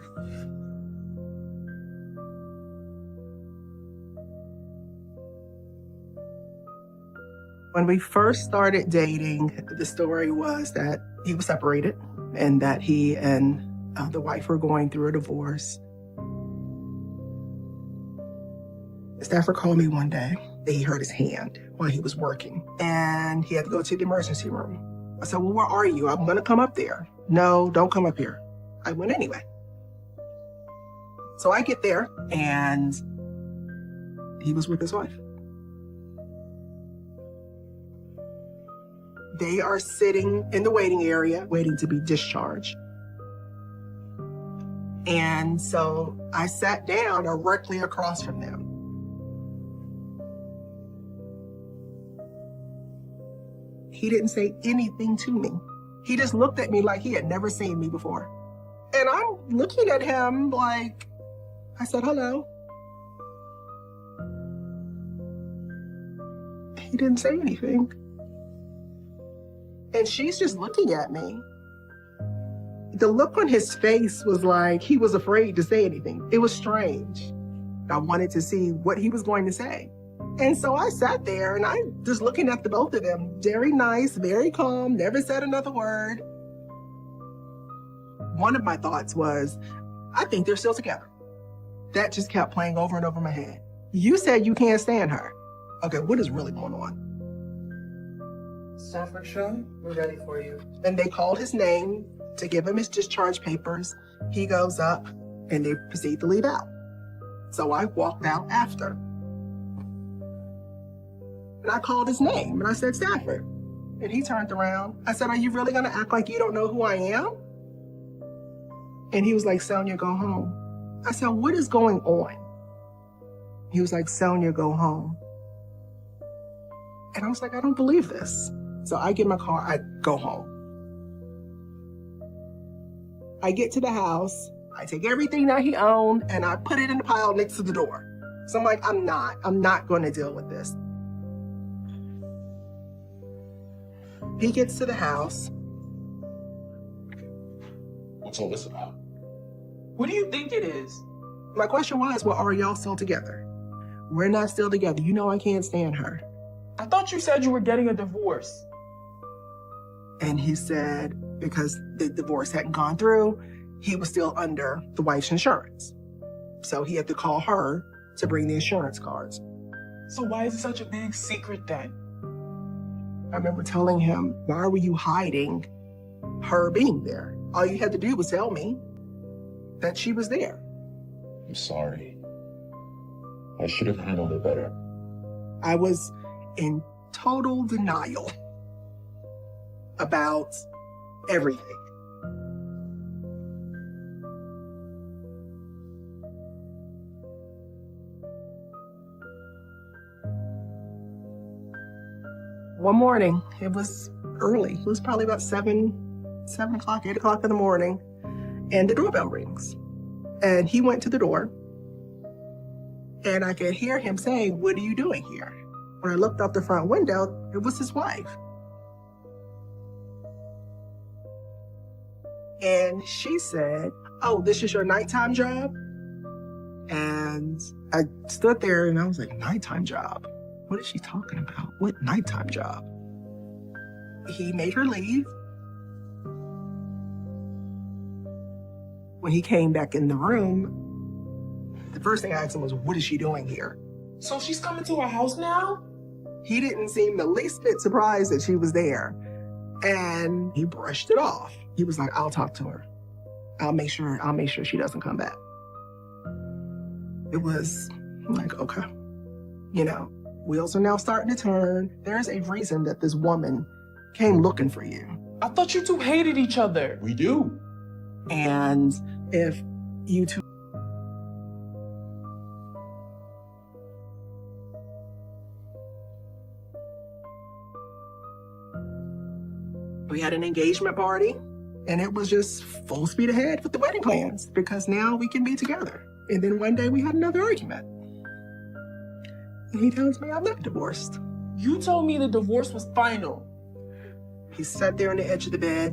When we first started dating, the story was that he was separated and that he and the wife were going through a divorce. Stafford called me one day. He hurt his hand while he was working and he had to go to the emergency room. I said, well, where are you? I'm gonna come up there. No, don't come up here. I went anyway. So I get there and he was with his wife. They are sitting in the waiting area, waiting to be discharged. And so I sat down directly across from them. He didn't say anything to me. He just looked at me like he had never seen me before. And I'm looking at him like, I said, hello. He didn't say anything. And she's just looking at me. The look on his face was like he was afraid to say anything. It was strange. I wanted to see what he was going to say. And so I sat there and I just looking at the both of them, very nice, very calm, never said another word. One of my thoughts was, I think they're still together. That just kept playing over and over my head. You said you can't stand her. Okay, what is really going on? Stafford Shaw, we're ready for you. And they called his name to give him his discharge papers. He goes up and they proceed to leave out. So I walked out after. And I called his name and I said, Stafford. And he turned around. I said, are you really gonna act like you don't know who I am? And he was like, Sonia, go home. I said, what is going on? He was like, Sonia, go home. And I was like, I don't believe this. So I get in my car, I go home. I get to the house, I take everything that he owned and I put it in the pile next to the door. So I'm like, I'm not gonna deal with this. He gets to the house. What's all this about? What do you think it is? My question was, well, are y'all still together? We're not still together. You know I can't stand her. I thought you said you were getting a divorce. And he said, because the divorce hadn't gone through, he was still under the wife's insurance. So he had to call her to bring the insurance cards. So why is it such a big secret then? I remember telling him, why were you hiding her being there? All you had to do was tell me that she was there. I'm sorry. I should have handled it better. I was in total denial about everything. One morning, it was early. It was probably about 7 o'clock, 8 o'clock in the morning, and the doorbell rings. And he went to the door, and I could hear him saying, what are you doing here? When I looked out the front window, it was his wife. And she said, oh, this is your nighttime job? And I stood there and I was like, nighttime job? What is she talking about? What nighttime job? He made her leave. When he came back in the room, the first thing I asked him was, what is she doing here? So she's coming to our house now? He didn't seem the least bit surprised that she was there. And he brushed it off. He was like, I'll talk to her. I'll make sure she doesn't come back. It was like, okay. You know, wheels are now starting to turn. There's a reason that this woman came looking for you. I thought you two hated each other. We do. And if you two we had an engagement party and it was just full speed ahead with the wedding plans because now we can be together. And then one day we had another argument. And he tells me I'm not divorced. You told me the divorce was final. He sat there on the edge of the bed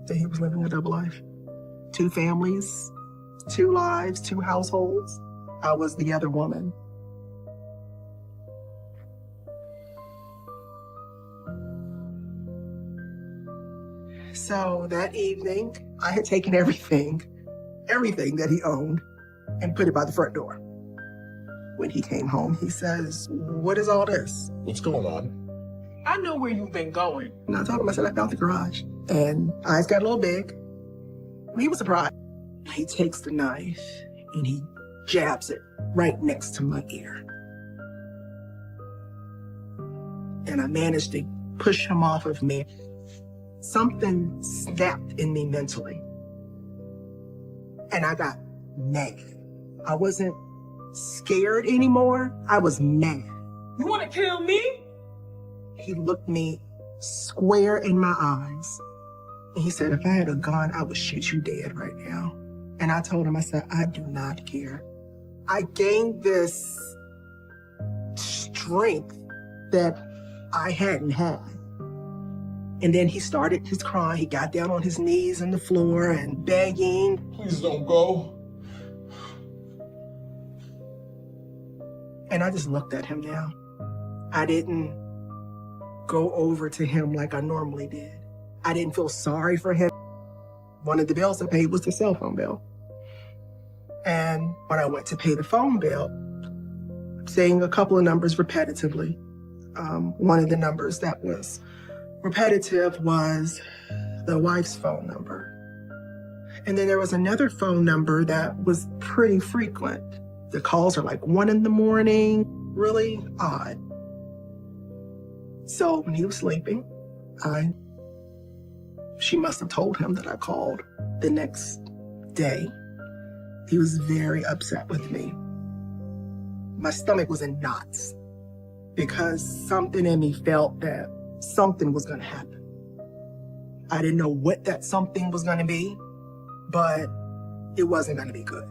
that he was living a double life. 2 families, 2 lives, 2 households. I was the other woman. So that evening, I had taken everything that he owned, and put it by the front door. When he came home, he says, "What is all this?" What's going on? I know where you've been going. And I told him, I said, "I found the garage." And eyes got a little big. He was surprised. He takes the knife and he jabs it right next to my ear. And I managed to push him off of me. Something snapped in me mentally. And I got mad. I wasn't scared anymore. I was mad. You want to kill me? He looked me square in my eyes. And he said, "If I had a gun, I would shoot you dead right now." And I told him, I said, "I do not care." I gained this strength that I hadn't had. And then he started his crying. He got down on his knees on the floor and begging. Please don't go. And I just looked at him now. I didn't go over to him like I normally did. I didn't feel sorry for him. One of the bills I paid was the cell phone bill. And when I went to pay the phone bill, saying a couple of numbers repetitively, one of the numbers that was repetitive was the wife's phone number. And then there was another phone number that was pretty frequent. The calls are like 1 a.m, really odd. So when he was sleeping, she must have told him that I called the next day. He was very upset with me. My stomach was in knots because something in me felt that something was gonna happen. I didn't know what that something was gonna be, but it wasn't gonna be good.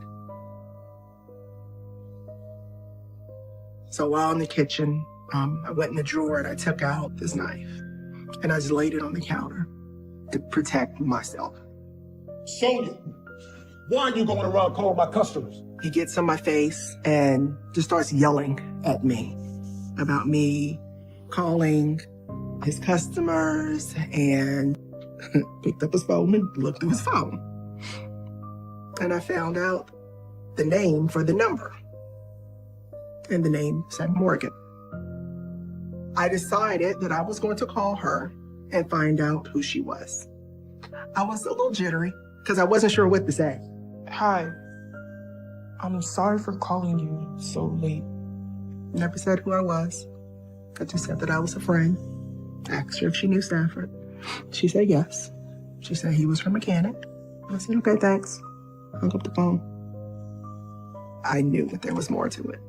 So while in the kitchen, I went in the drawer and I took out this knife and I just laid it on the counter to protect myself. Sonia, why are you going around calling my customers? He gets in my face and just starts yelling at me about me calling his customers, and picked up his phone and looked through his phone. And I found out the name for the number. And the name said Morgan. I decided that I was going to call her and find out who she was. I was a little jittery because I wasn't sure what to say. Hi. I'm sorry for calling you so late. Never said who I was. I just said that I was a friend. Asked her if she knew Stafford. She said yes. She said he was her mechanic. I said, okay, thanks. Hung up the phone. I knew that there was more to it.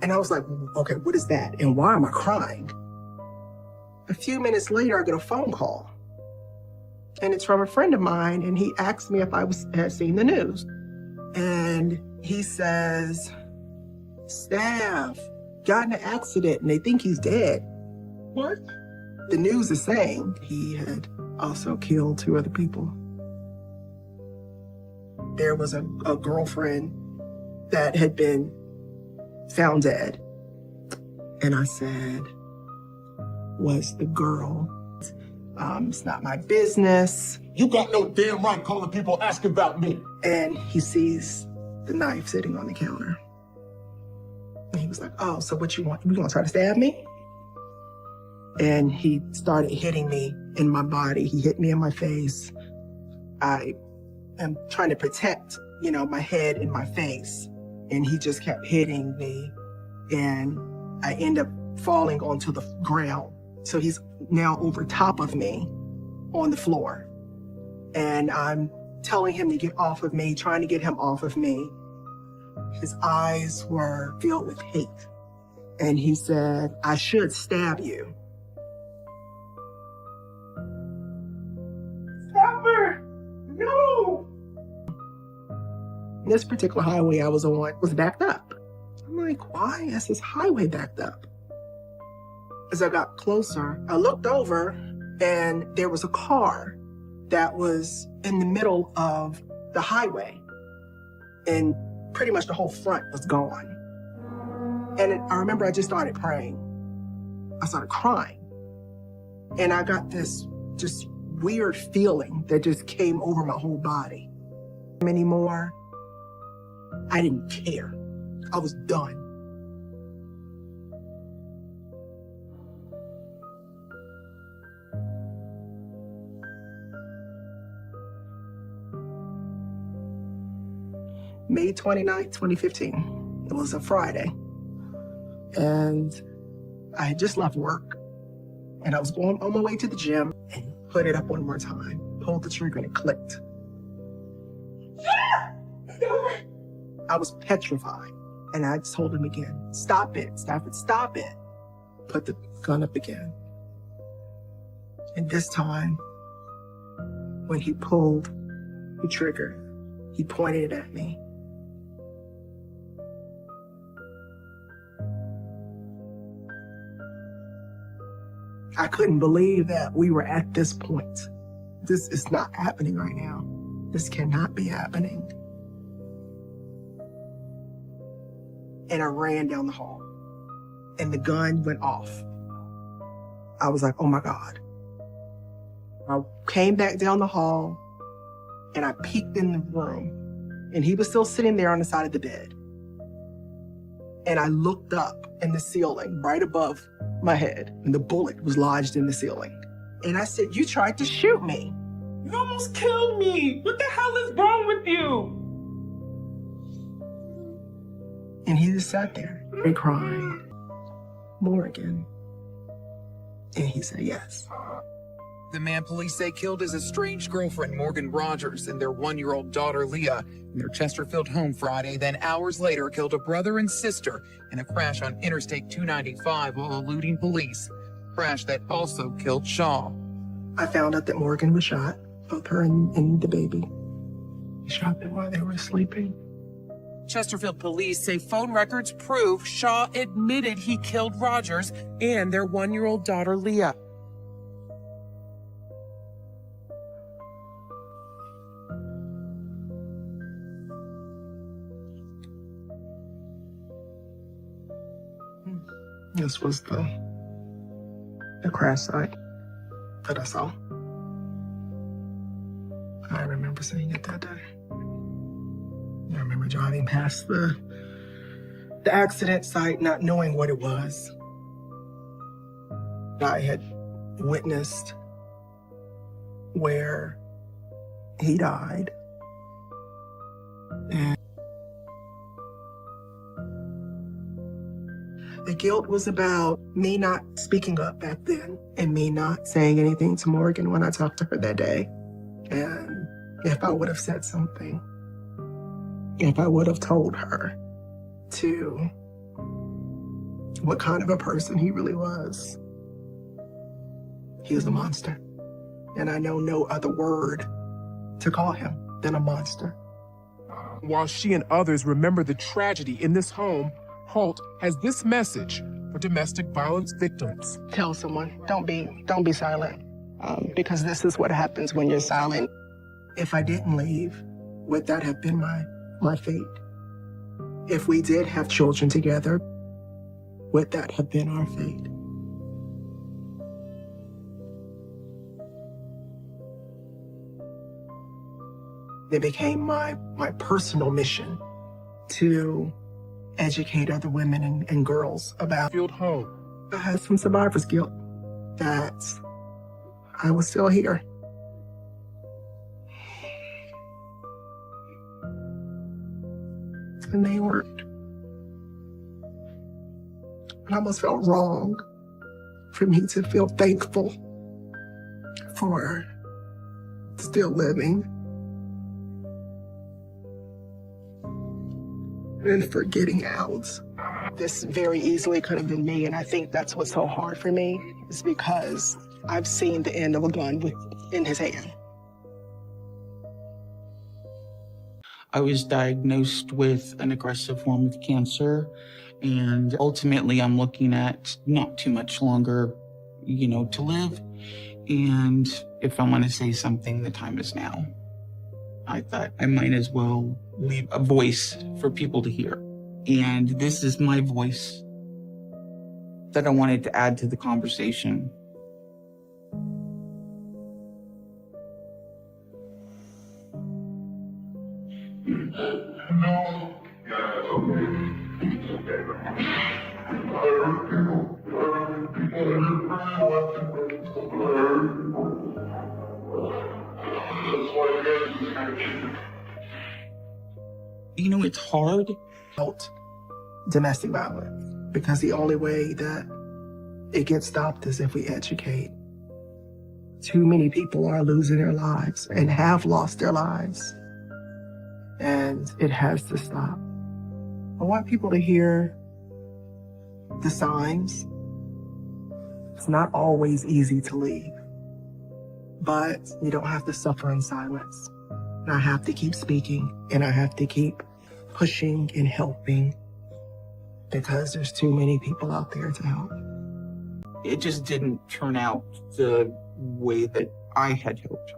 And I was like, okay, what is that? And why am I crying? A few minutes later, I get a phone call. And it's from a friend of mine, and he asked me if I had seen the news. And he says, Staff got in an accident, and they think he's dead. What? The news is saying he had also killed 2 other people. There was a girlfriend that had been found dead. And I said, was the girl? It's not my business. You got no damn right calling people asking about me. And he sees the knife sitting on the counter. And he was like, oh, so what you want? You gonna try to stab me? And he started hitting me in my body. He hit me in my face. I am trying to protect, my head and my face. And he just kept hitting me. And I end up falling onto the ground. So he's now over top of me on the floor. And I'm telling him to get off of me, trying to get him off of me. His eyes were filled with hate. And he said, I should stab you. Stop her! No! This particular highway I was on was backed up. I'm like, why is this highway backed up? As I got closer, I looked over and there was a car that was in the middle of the highway. And pretty much the whole front was gone. And I remember I just started praying. I started crying. And I got this just weird feeling that just came over my whole body. Anymore, I didn't care. I was done. May 29th, 2015. It was a Friday. And I had just left work. And I was going on my way to the gym and put it up one more time. Pulled the trigger and it clicked. I was petrified. And I told him again, stop it, stop it, stop it. Put the gun up again. And this time, when he pulled the trigger, he pointed it at me. I couldn't believe that we were at this point. This is not happening right now. This cannot be happening. And I ran down the hall and the gun went off. I was like, oh my God. I came back down the hall and I peeked in the room and he was still sitting there on the side of the bed. And I looked up in the ceiling right above my head and the bullet was lodged in the ceiling. And I said, you tried to shoot me. You almost killed me. What the hell is wrong with you? And he just sat there and cried. Morgan. And he said, yes. The man police say killed his estranged girlfriend, Morgan Rogers, and their 1-year-old daughter, Leah, in their Chesterfield home Friday, then hours later killed a brother and sister in a crash on Interstate 295 while eluding police. Crash that also killed Shaw. I found out that Morgan was shot, both her and the baby. He shot them while they were sleeping. Chesterfield police say phone records prove Shaw admitted he killed Rogers and their 1-year-old daughter, Leah. This was the crash site that I saw. I remember seeing it that day. I remember driving past the accident site, not knowing what it was. I had witnessed where he died. And the guilt was about me not speaking up back then and me not saying anything to Morgan when I talked to her that day. And if I would have said something, if I would have told her what kind of a person he really was. He was a monster. And I know no other word to call him than a monster. While she and others remember the tragedy in this home, Holt has this message for domestic violence victims. Tell someone, don't be silent, because this is what happens when you're silent. If I didn't leave, would that have been my fate? If we did have children together, would that have been our fate? It became my personal mission to educate other women and girls about Field home. I had some survivor's guilt that I was still here. And they weren't. It almost felt wrong for me to feel thankful for still living and for getting out. This very easily could have been me, and I think that's what's so hard for me, is because I've seen the end of a gun in his hand. I was diagnosed with an aggressive form of cancer, and ultimately I'm looking at not too much longer, to live. And if I want to say something, the time is now. I thought I might as well leave a voice for people to hear. And this is my voice that I wanted to add to the conversation. It's hard. Domestic violence, because the only way that it gets stopped is if we educate. Too many people are losing their lives and have lost their lives, and it has to stop. I want people to hear the signs. It's not always easy to leave, but you don't have to suffer in silence. And I have to keep speaking, and I have to keep pushing and helping, because there's too many people out there to help. It just didn't turn out the way that I had hoped.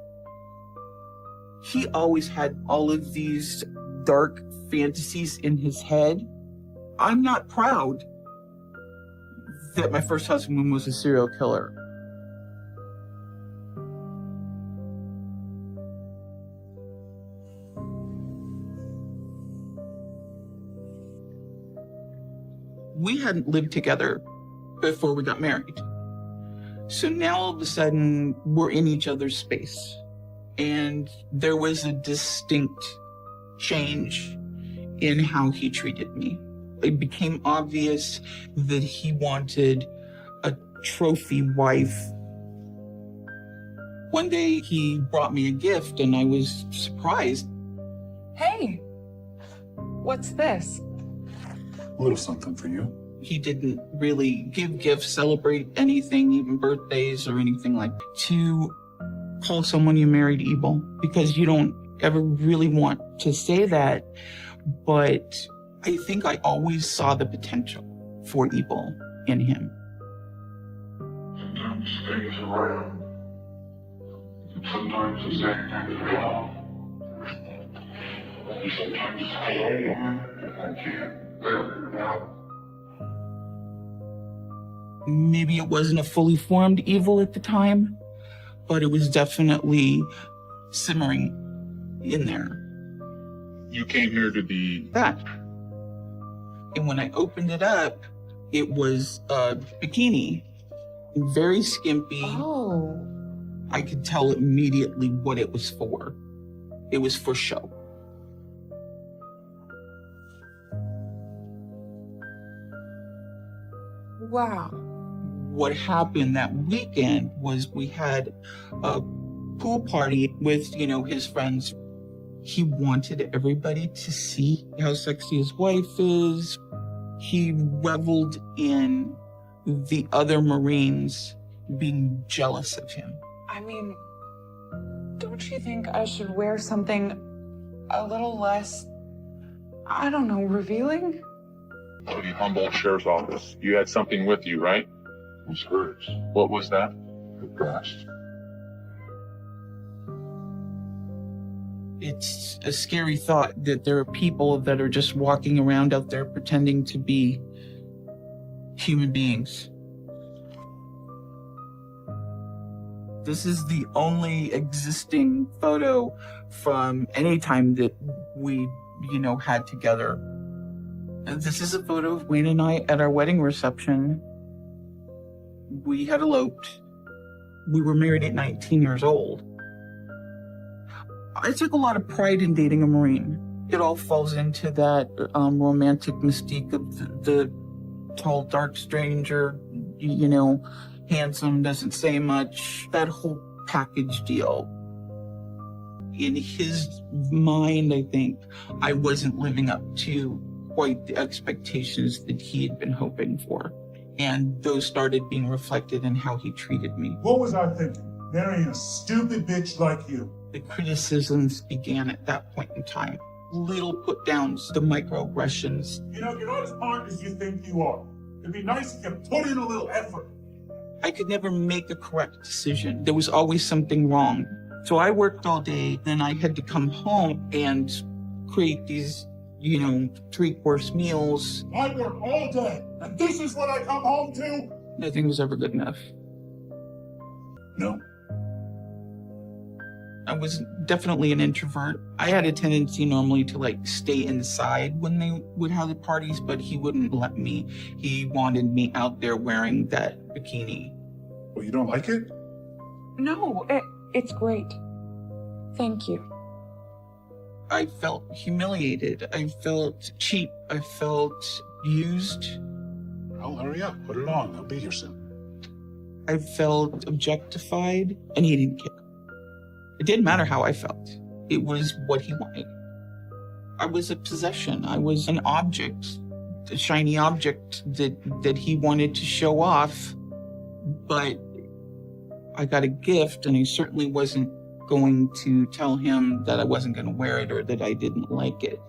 He always had all of these dark fantasies in his head. I'm not proud that my first husband was a serial killer. We hadn't lived together before we got married. So now all of a sudden we're in each other's space. And there was a distinct change in how he treated me. It became obvious that he wanted a trophy wife. One day he brought me a gift and I was surprised. Hey, what's this? A little something for you. He didn't really give gifts, celebrate anything, even birthdays or anything like that. To call someone you married evil, because you don't ever really want to say that, but I think I always saw the potential for evil in him. Sometimes things around. Sometimes the same thing is wrong. Sometimes I can't live without. Maybe it wasn't a fully formed evil at the time, but it was definitely simmering in there. You came here to be that. And when I opened it up, it was a bikini, very skimpy. Oh. I could tell immediately what it was for. It was for show. Wow. What happened that weekend was we had a pool party with, his friends. He wanted everybody to see how sexy his wife is. He reveled in the other Marines being jealous of him. I mean, don't you think I should wear something a little less, revealing? to the Humboldt Sheriff's Office. You had something with you, right? It was hers. What was that? The past. It's a scary thought that there are people that are just walking around out there pretending to be human beings. This is the only existing photo from any time that we, had together. This is a photo of Wayne and I at our wedding reception. We had eloped. We were married at 19 years old. I took a lot of pride in dating a Marine. It all falls into that romantic mystique of the tall, dark stranger, handsome, doesn't say much, that whole package deal. In his mind, I think, I wasn't living up to quite the expectations that he had been hoping for. And those started being reflected in how he treated me. What was I thinking? Marrying a stupid bitch like you. The criticisms began at that point in time. little put downs, the microaggressions. You're not as smart as you think you are. It'd be nice if you put in a little effort. I could never make a correct decision. There was always something wrong. So I worked all day, then I had to come home and create these, 3-course meals. I work all day, and this is what I come home to? Nothing was ever good enough. No. I was definitely an introvert. I had a tendency normally to stay inside when they would have the parties, but he wouldn't let me. He wanted me out there wearing that bikini. Well, you don't like it? No, it's great. Thank you. I felt humiliated. I felt cheap. I felt used. Well, hurry up. Put it on. They'll be here soon. I felt objectified, and he didn't care. It didn't matter how I felt. It was what he wanted. I was a possession. I was an object, a shiny object that he wanted to show off. But I got a gift, and I certainly wasn't going to tell him that I wasn't going to wear it or that I didn't like it,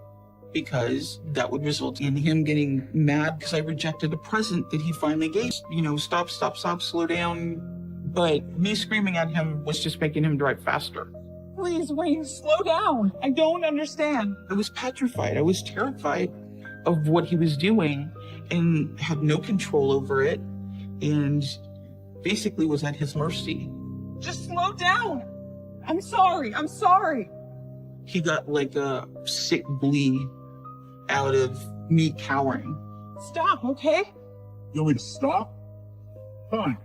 because that would result in him getting mad because I rejected a present that he finally gave. Stop, slow down. But me screaming at him was just making him drive faster. Please, Wayne, slow down. I don't understand. I was petrified. I was terrified of what he was doing and had no control over it and basically was at his mercy. Just slow down. I'm sorry. He got a sick glee out of me cowering. Stop, okay? You want me to stop? Fine.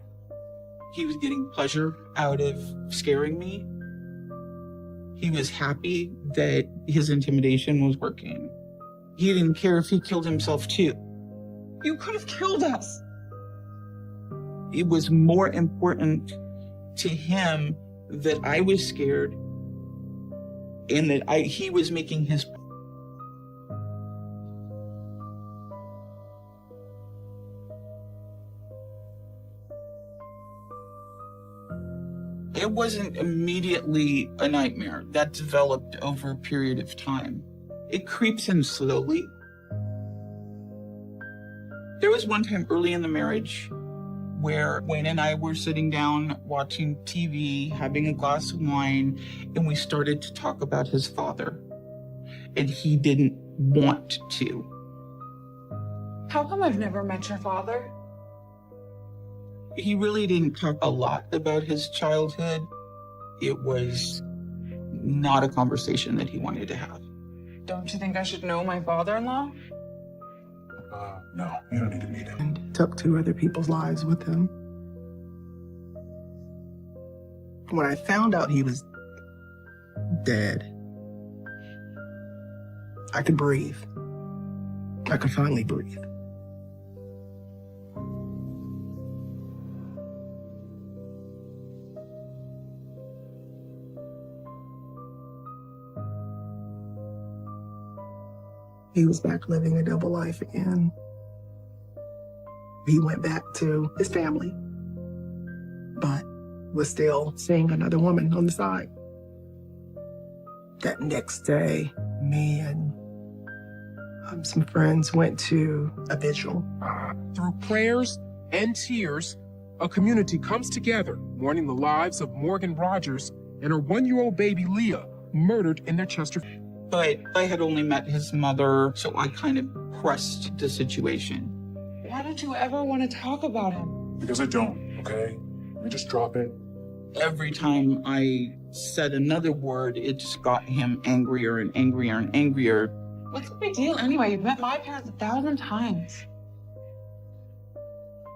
He was getting pleasure out of scaring me. He was happy that his intimidation was working. He didn't care if he killed himself too. You could have killed us. It was more important to him that I was scared and that he was making his. It wasn't immediately a nightmare. That developed over a period of time. It creeps in slowly. There was one time early in the marriage where Wayne and I were sitting down watching TV, having a glass of wine, and we started to talk about his father. And he didn't want to. How come I've never met your father? He really didn't talk a lot about his childhood. It was not a conversation that he wanted to have. Don't you think I should know my father-in-law? No, you don't need to meet him. And took 2 other people's lives with him. When I found out he was dead, I could breathe. I could finally breathe. He was back living a double life again. He went back to his family, but was still seeing another woman on the side. That next day, me and some friends went to a vigil. Through prayers and tears, a community comes together, mourning the lives of Morgan Rogers and her 1-year-old baby Leah, murdered in their Chester. But I had only met his mother, so I kind of pressed the situation. Why don't you ever want to talk about him? Because I don't, okay? Let me just drop it. Every time I said another word, it just got him angrier and angrier and angrier. What's the big deal anyway? You've met my parents 1,000 times.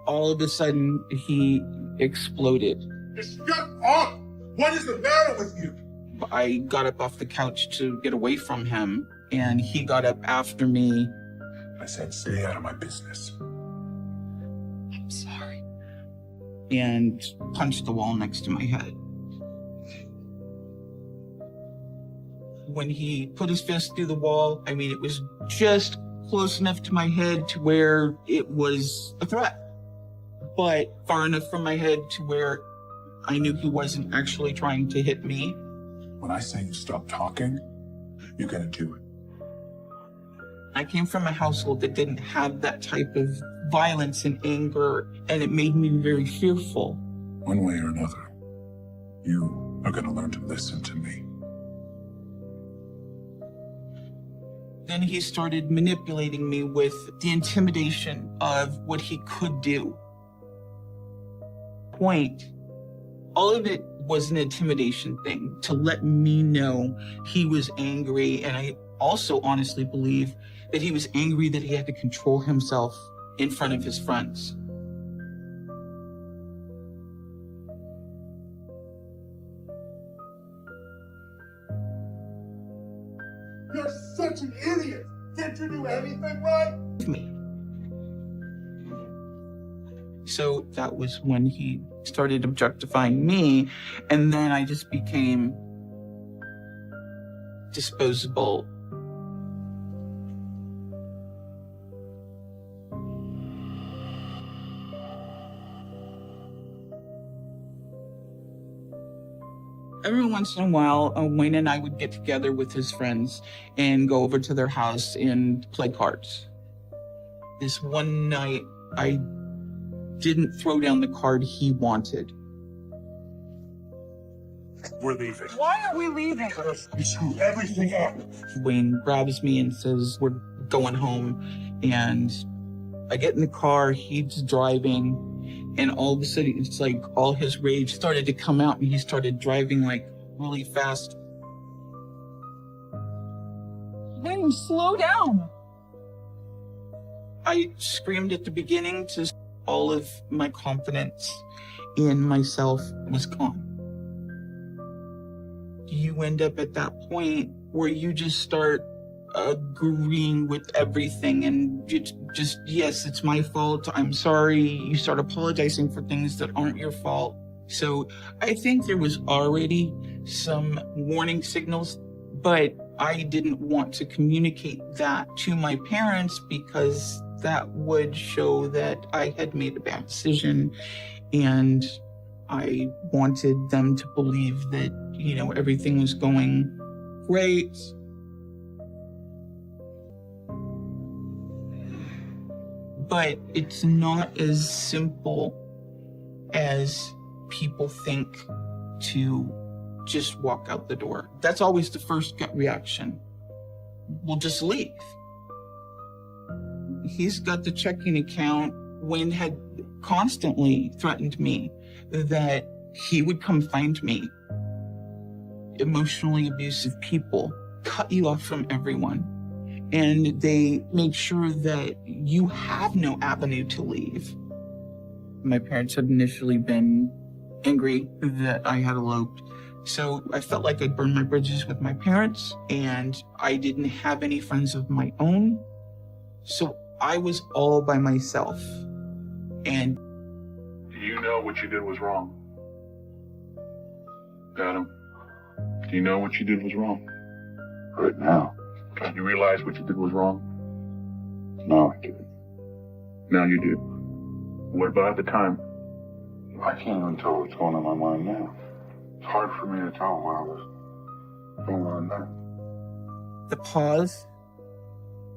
All of a sudden, he exploded. Just shut up! What is the matter with you? I got up off the couch to get away from him, and he got up after me. I said, stay out of my business. I'm sorry. And punched the wall next to my head. When he put his fist through the wall, it was just close enough to my head to where it was a threat, but far enough from my head to where I knew he wasn't actually trying to hit me. When I say you stop talking, you're gonna do it. I came from a household that didn't have that type of violence and anger, and it made me very fearful. One way or another, you are going to learn to listen to me. Then he started manipulating me with the intimidation of what he could do. All of it was an intimidation thing to let me know he was angry, and I also honestly believe that he was angry that he had to control himself in front of his friends. You're such an idiot! Did you do anything right? Me. So that was when he started objectifying me, and then I just became disposable. Every once in a while, Wayne and I would get together with his friends and go over to their house and play cards. This one night, I didn't throw down the card he wanted. We're leaving. Why are we leaving? You screw everything up. Wayne grabs me and says, we're going home. And I get in the car, he's driving, and all of a sudden it's like all his rage started to come out and he started driving like really fast. Wayne, slow down. I screamed at the beginning to all of my confidence in myself was gone. You end up at that point where you just start agreeing with everything and you just, yes, it's my fault. I'm sorry. You start apologizing for things that aren't your fault. So I think there was already some warning signals, but I didn't want to communicate that to my parents because that would show that I had made a bad decision, and I wanted them to believe that, you know, everything was going great. But it's not as simple as people think to just walk out the door. That's always the first gut reaction. We'll just leave. He's got the checking account. Wayne had constantly threatened me that he would come find me. Emotionally abusive people cut you off from everyone, and they make sure that you have no avenue to leave. My parents had initially been angry that I had eloped, so I felt like I'd burned my bridges with my parents, and I didn't have any friends of my own, so I was all by myself. And Do you know what you did was wrong? Adam, do you know what you did was wrong? Right now. Do you realize what you did was wrong? No, I didn't. Now you do. What about at the time? I can't even tell what's going on in my mind now. It's hard for me to tell what I was going on then. the pause,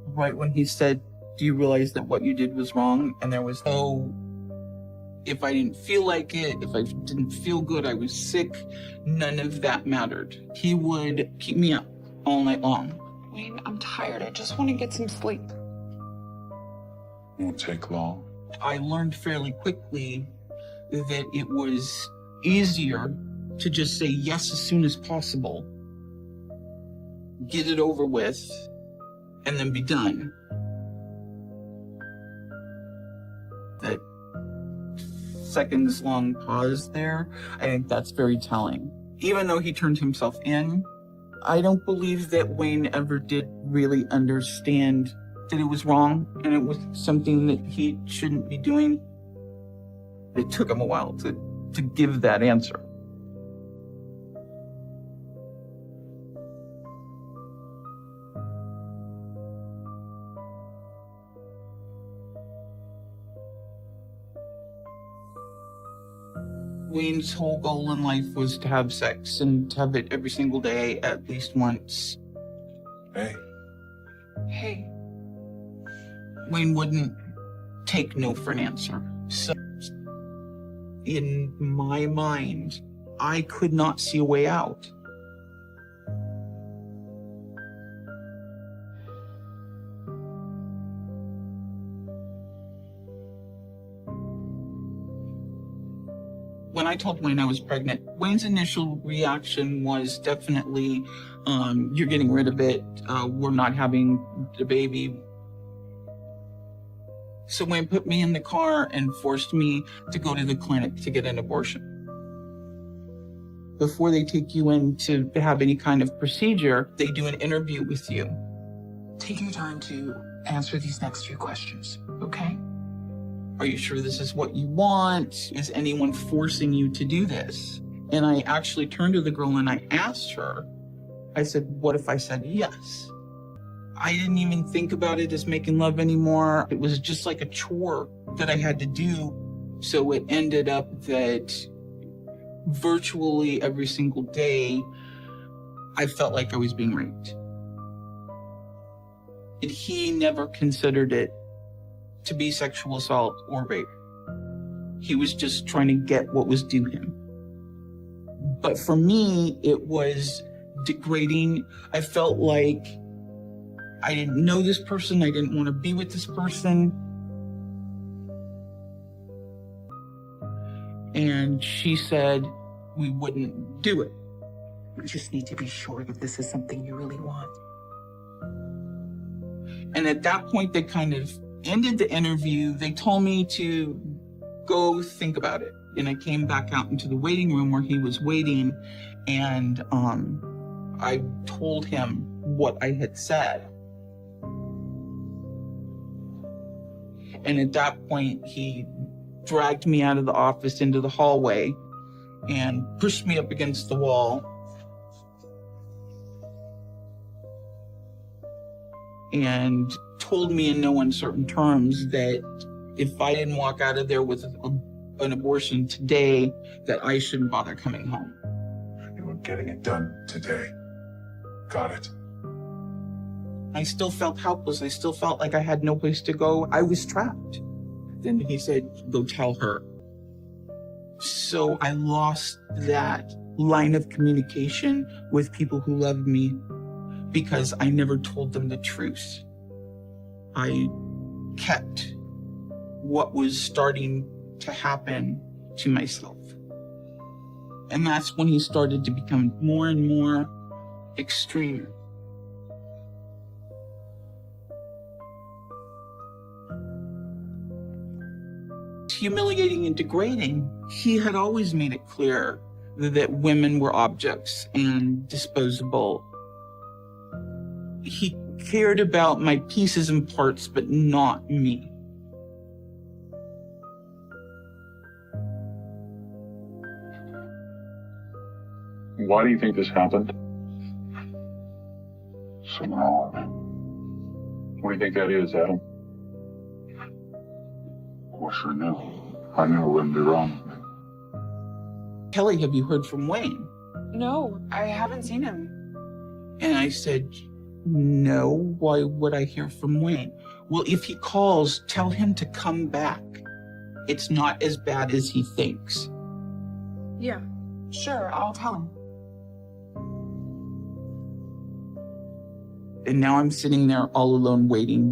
right when he said, do you realize that what you did was wrong? And there was no, if I didn't feel like it, if I didn't feel good, I was sick, none of that mattered. He would keep me up all night long. Wayne, I'm tired. I just want to get some sleep. Won't take long. I learned fairly quickly that it was easier to just say yes as soon as possible, get it over with, and then be done. That seconds long pause there, I think that's very telling. Even though he turned himself in, I don't believe that Wayne ever did really understand that it was wrong and it was something that he shouldn't be doing. It took him a while to give that answer. Wayne's whole goal in life was to have sex and to have it every single day at least once. Hey. Hey. Wayne wouldn't take no for an answer. So, in my mind, I could not see a way out. When I told Wayne I was pregnant, Wayne's initial reaction was definitely, you're getting rid of it. We're not having the baby. So Wayne put me in the car and forced me to go to the clinic to get an abortion. Before they take you in to have any kind of procedure, they do an interview with you. Take your time to answer these next few questions, okay? Are you sure this is what you want? Is anyone forcing you to do this? And I actually turned to the girl and I asked her, I said, what if I said yes? I didn't even think about it as making love anymore. It was just like a chore that I had to do. So it ended up that virtually every single day, I felt like I was being raped. And he never considered it to be sexual assault or rape. He was just trying to get what was due him. But for me, it was degrading. I felt like I didn't know this person. I didn't want to be with this person. And she said we wouldn't do it. We just need to be sure that this is something you really want. And at that point, they kind of ended the interview. They told me to go think about it. And I came back out into the waiting room where he was waiting. And I told him what I had said. And at that point, he dragged me out of the office into the hallway and pushed me up against the wall. And told me in no uncertain terms that if I didn't walk out of there with an abortion today, that I shouldn't bother coming home. You were getting it done today. Got it. I still felt helpless. I still felt like I had no place to go. I was trapped. Then he said, go tell her. So I lost that line of communication with people who loved me because I never told them the truth. I kept what was starting to happen to myself. And that's when he started to become more and more extreme. Humiliating and degrading. He had always made it clear that women were objects and disposable. He cared about my pieces and parts, but not me. Why do you think this happened? Someone else. What do you think that is, Adam? Of course I knew. I knew it wouldn't be wrong with me. Kelly, have you heard from Wayne? No, I haven't seen him. And I said, no, why would I hear from Wayne? Well, if he calls, tell him to come back. It's not as bad as he thinks. Yeah, sure, I'll tell him. And now I'm sitting there all alone, waiting.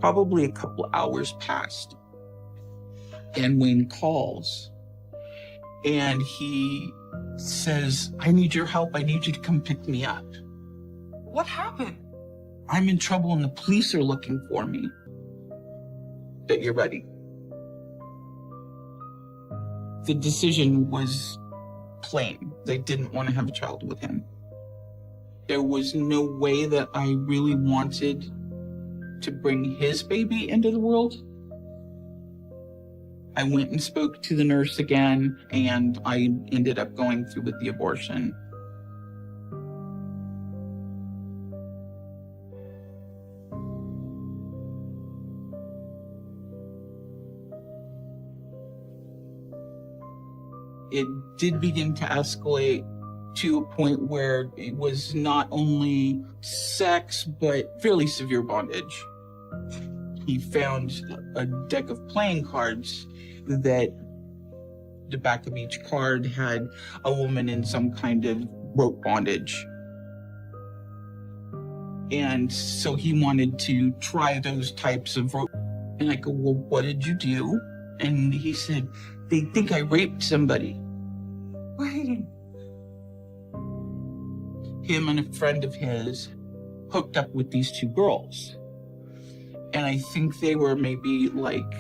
Probably a couple hours passed. And Wayne calls. And he says, I need your help. I need you to come pick me up. What happened? I'm in trouble and the police are looking for me. That you're ready. The decision was plain. They didn't want to have a child with him. There was no way that I really wanted to bring his baby into the world. I went and spoke to the nurse again, and I ended up going through with the abortion. It did begin to escalate to a point where it was not only sex, but fairly severe bondage. He found a deck of playing cards that the back of each card had a woman in some kind of rope bondage. And so he wanted to try those types of rope. And I go, well, what did you do? And he said, they think I raped somebody. Wait. Him and a friend of his hooked up with these two girls. And I think they were maybe like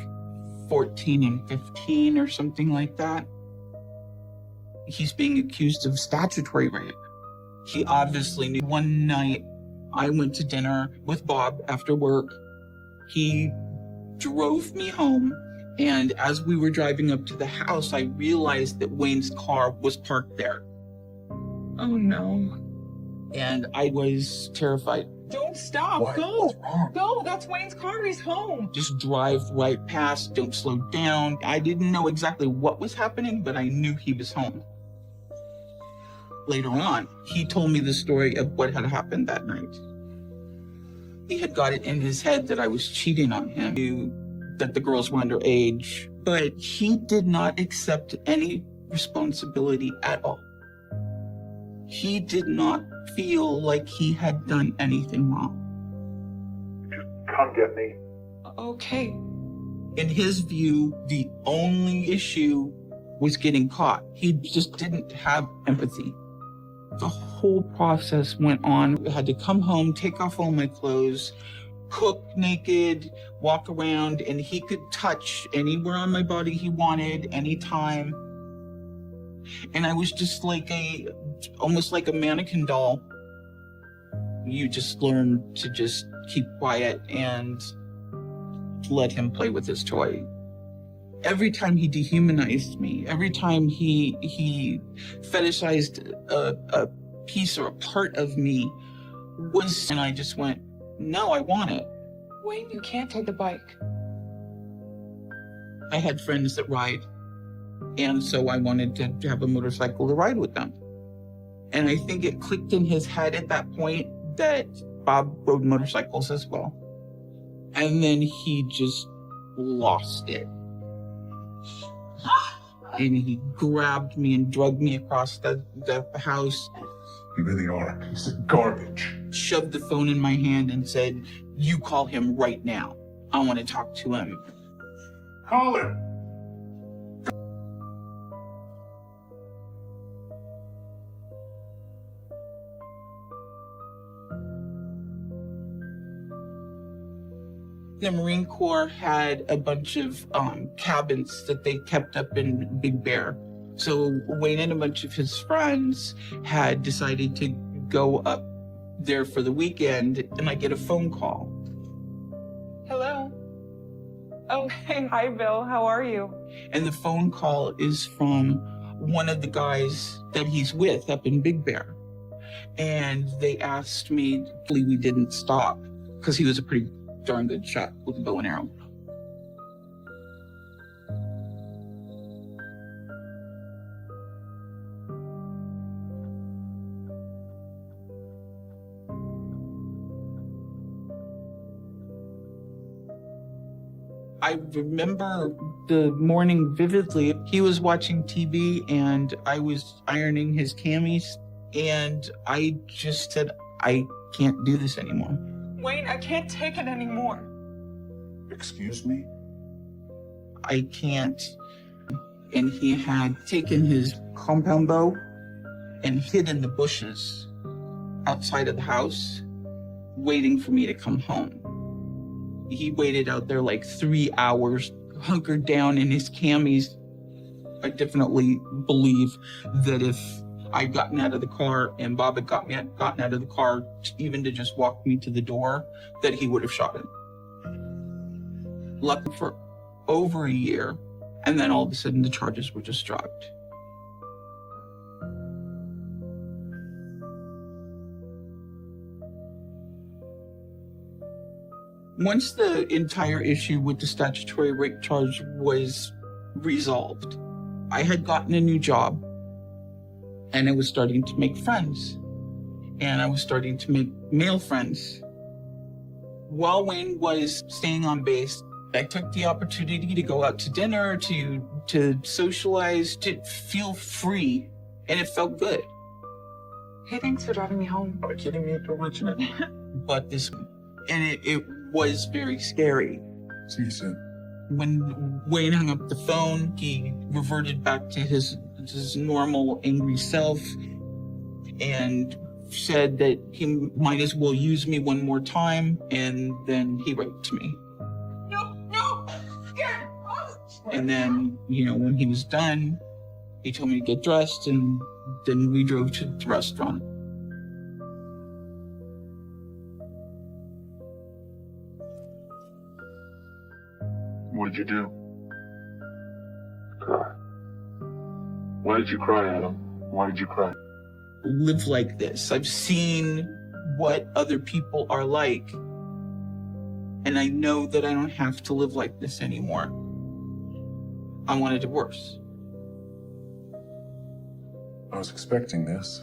14 and 15 or something like that. He's being accused of statutory rape. He obviously knew. One night, I went to dinner with Bob after work. He drove me home, and as we were driving up to the house, I realized that Wayne's car was parked there. Oh no. And I was terrified. Don't stop. What? Go. What's wrong? Go. That's Wayne's car. He's home. Just drive right past, don't slow down. I didn't know exactly what was happening, but I knew he was home. Later on, he told me the story of what had happened that night. He had got it in his head that I was cheating on him, knew that the girls were underage, but he did not accept any responsibility at all. He did not feel like he had done anything wrong. Just come get me. Okay. In his view, the only issue was getting caught. He just didn't have empathy. The whole process went on. I had to come home, take off all my clothes, cook naked, walk around, and he could touch anywhere on my body he wanted, anytime. And I was just like almost like a mannequin doll. You just learn to just keep quiet and let him play with his toy. Every time he dehumanized me, every time he fetishized a piece or a part of me and I just went, no, I want it. Wayne, you can't take the bike. I had friends that ride, and so I wanted to have a motorcycle to ride with them. And I think it clicked in his head at that point that Bob rode motorcycles as well. And then he just lost it. And he grabbed me and dragged me across the house. You really are a piece of garbage. Shoved the phone in my hand and said, you call him right now. I want to talk to him. Call him. The Marine Corps had a bunch of cabins that they kept up in Big Bear. So Wayne and a bunch of his friends had decided to go up there for the weekend, and I get a phone call. Hello. Oh, hey, hi, Bill. How are you? And the phone call is from one of the guys that he's with up in Big Bear. And they asked me, hopefully we didn't stop, because he was a pretty darn good shot with a bow and arrow. I remember the morning vividly. He was watching TV and I was ironing his camis, and I just said, I can't do this anymore. Wayne, I can't take it anymore. Excuse me? I can't. And he had taken his compound bow and hid in the bushes outside of the house, waiting for me to come home. He waited out there like 3 hours, hunkered down in his camis. I definitely believe that if I'd gotten out of the car and Bob had gotten out of the car, even to just walk me to the door, that he would have shot him. Lucky for over a year, and then all of a sudden the charges were just dropped. Once the entire issue with the statutory rape charge was resolved, I had gotten a new job. And I was starting to make friends. And I was starting to make male friends. While Wayne was staying on base, I took the opportunity to go out to dinner, to socialize, to feel free. And it felt good. Hey, thanks for driving me home. Are you kidding me? Too much? But it was very scary. See you soon. When Wayne hung up the phone, he reverted back to his normal angry self and said that he might as well use me one more time, and then he raped me. No! And then, when he was done, he told me to get dressed, and then we drove to the restaurant. What did you do? Cry. Why did you cry, Adam? Why did you cry? Live like this. I've seen what other people are like, and I know that I don't have to live like this anymore. I want a divorce. I was expecting this.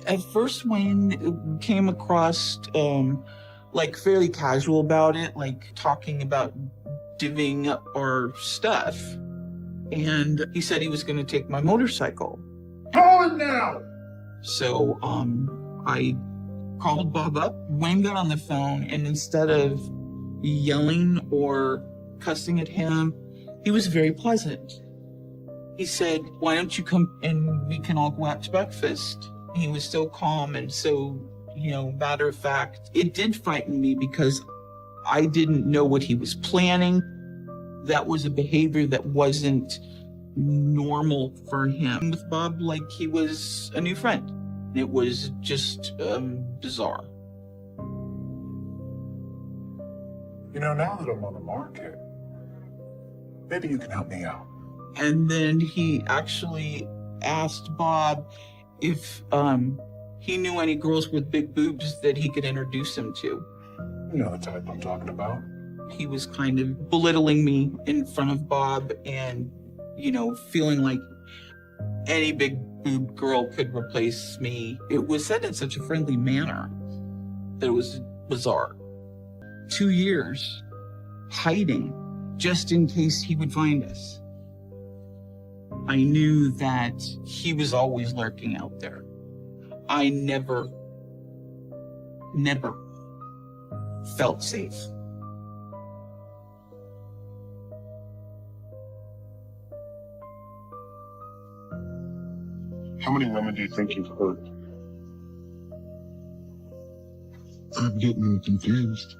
At first, Wayne came across fairly casual about it, like talking about divvying up our stuff. And he said he was going to take my motorcycle. Going now! So I called Bob up. Wayne got on the phone, and instead of yelling or cussing at him, he was very pleasant. He said, "Why don't you come and we can all go out to breakfast?" He was so calm and so, matter of fact. It did frighten me because I didn't know what he was planning. That was a behavior that wasn't normal for him. With Bob, like he was a new friend. It was just bizarre. Now that I'm on the market, maybe you can help me out. And then he actually asked Bob if he knew any girls with big boobs that he could introduce him to. You know the type I'm talking about. He was kind of belittling me in front of Bob and, feeling like any big boob girl could replace me. It was said in such a friendly manner that it was bizarre. 2 years hiding just in case he would find us. I knew that he was always lurking out there. I never felt safe. How many women do you think you've hurt? I'm getting confused.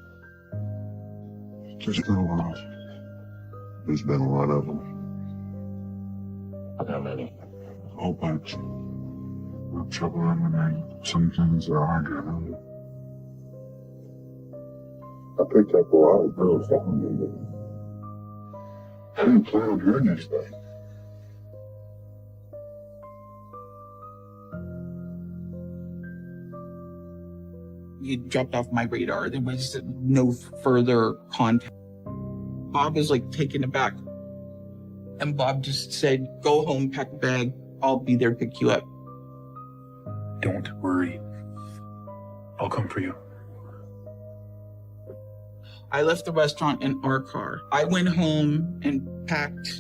There's been a lot. There's been a lot of them. How many? A whole bunch. The trouble I'm some things are hard to remember. I picked up a lot of girls following me, but I didn't plan on hearing anything. He dropped off my radar. There was no further contact. Bob was taken aback. And Bob just said, "Go home, pack a bag. I'll be there to pick you up." Don't worry. I'll come for you. I left the restaurant in our car. I went home and packed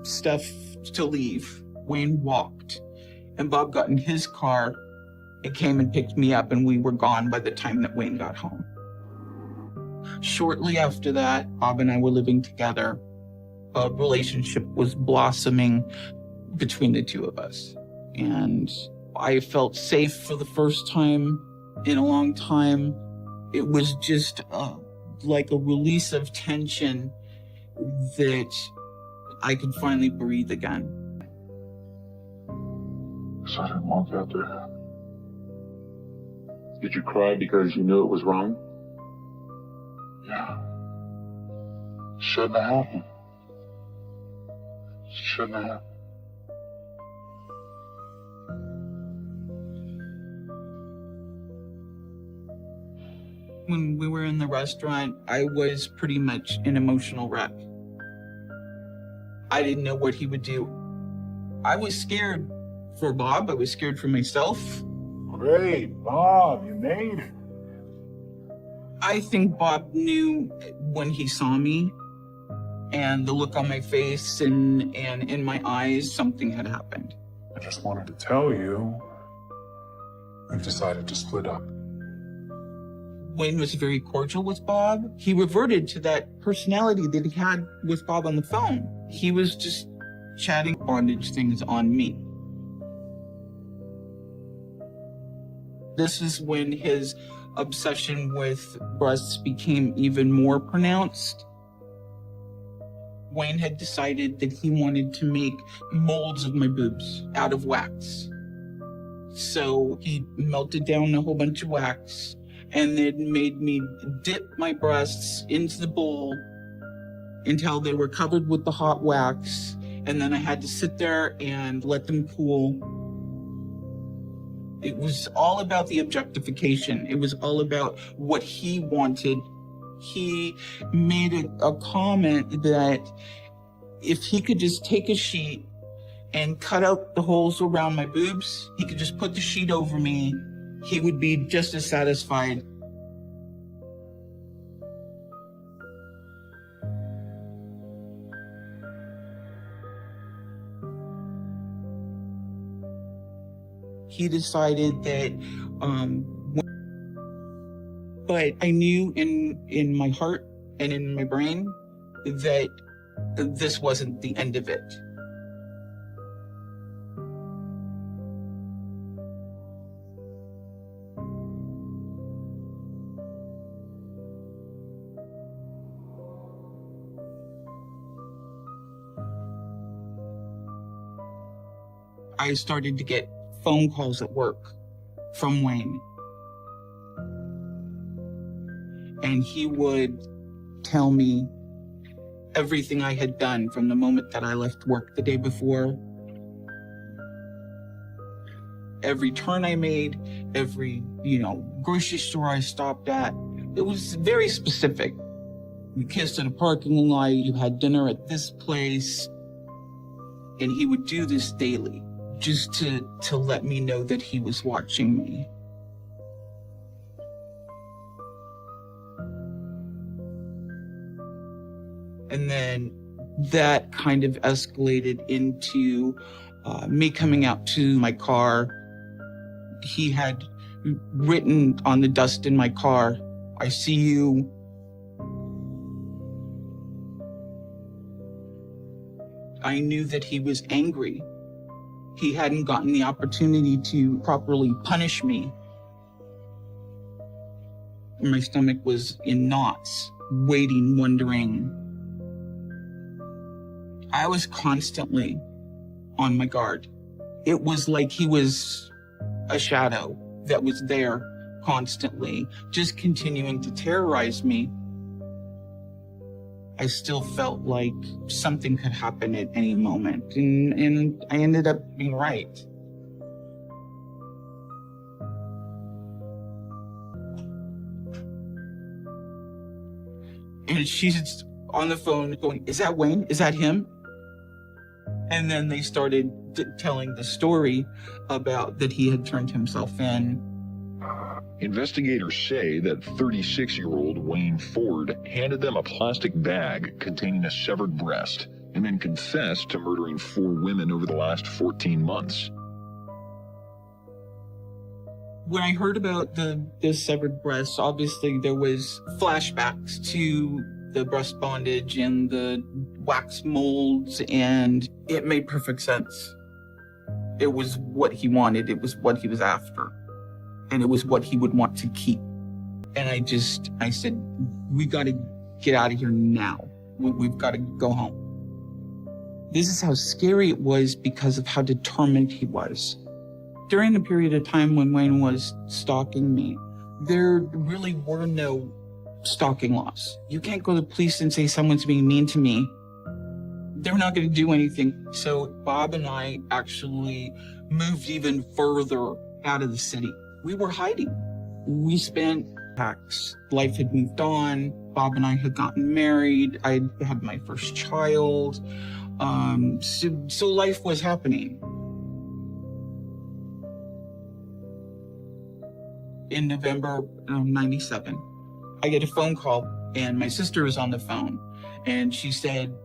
stuff to leave. Wayne walked. And Bob got in his car and came and picked me up, and we were gone by the time that Wayne got home. Shortly after that, Bob and I were living together. A relationship was blossoming between the two of us. And I felt safe for the first time in a long time. It was just like a release of tension that I could finally breathe again. So I didn't walk out there. Did you cry because you knew it was wrong? Yeah. Shouldn't have happened. Shouldn't have happened. When we were in the restaurant, I was pretty much an emotional wreck. I didn't know what he would do. I was scared for Bob. I was scared for myself. Great, Bob, you made it. I think Bob knew when he saw me, and the look on my face and in my eyes, something had happened. I just wanted to tell you, we've decided to split up. Wayne was very cordial with Bob. He reverted to that personality that he had with Bob on the phone. He was just chatting bondage things on me. This is when his obsession with breasts became even more pronounced. Wayne had decided that he wanted to make molds of my boobs out of wax. So he melted down a whole bunch of wax and then made me dip my breasts into the bowl until they were covered with the hot wax. And then I had to sit there and let them cool. It was all about the objectification. It was all about what he wanted. He made a comment that if he could just take a sheet and cut out the holes around my boobs, he could just put the sheet over me, he would be just as satisfied. He decided that, but I knew in my heart and in my brain that this wasn't the end of it. I started to get phone calls at work from Wayne. And he would tell me everything I had done from the moment that I left work the day before. Every turn I made, every, grocery store I stopped at. It was very specific. You kissed in a parking lot, you had dinner at this place. And he would do this daily, just to let me know that he was watching me. And then that kind of escalated into me coming out to my car. He had written on the dust in my car, "I see you." I knew that he was angry. He hadn't gotten the opportunity to properly punish me. My stomach was in knots, waiting, wondering. I was constantly on my guard. It was like he was a shadow that was there constantly, just continuing to terrorize me. I still felt like something could happen at any moment, and I ended up being right. And she's on the phone going, "Is that Wayne? Is that him?" And then they started telling the story about that he had turned himself in. Investigators say that 36-year-old Wayne Ford handed them a plastic bag containing a severed breast and then confessed to murdering 4 women over the last 14 months. When I heard about the severed breast, obviously there was flashbacks to the breast bondage and the wax molds, and it made perfect sense. It was what he wanted. It was what he was after. And it was what he would want to keep. And I said, we got to get out of here now. We've got to go home. This is how scary it was because of how determined he was. During the period of time when Wayne was stalking me, there really were no stalking laws. You can't go to the police and say someone's being mean to me. They're not going to do anything. So Bob and I actually moved even further out of the city. We were hiding. We spent tax. Life had moved on. Bob and I had gotten married. I had my first child. So life was happening. in November of 97. I get a phone call and my sister is on the phone and she said,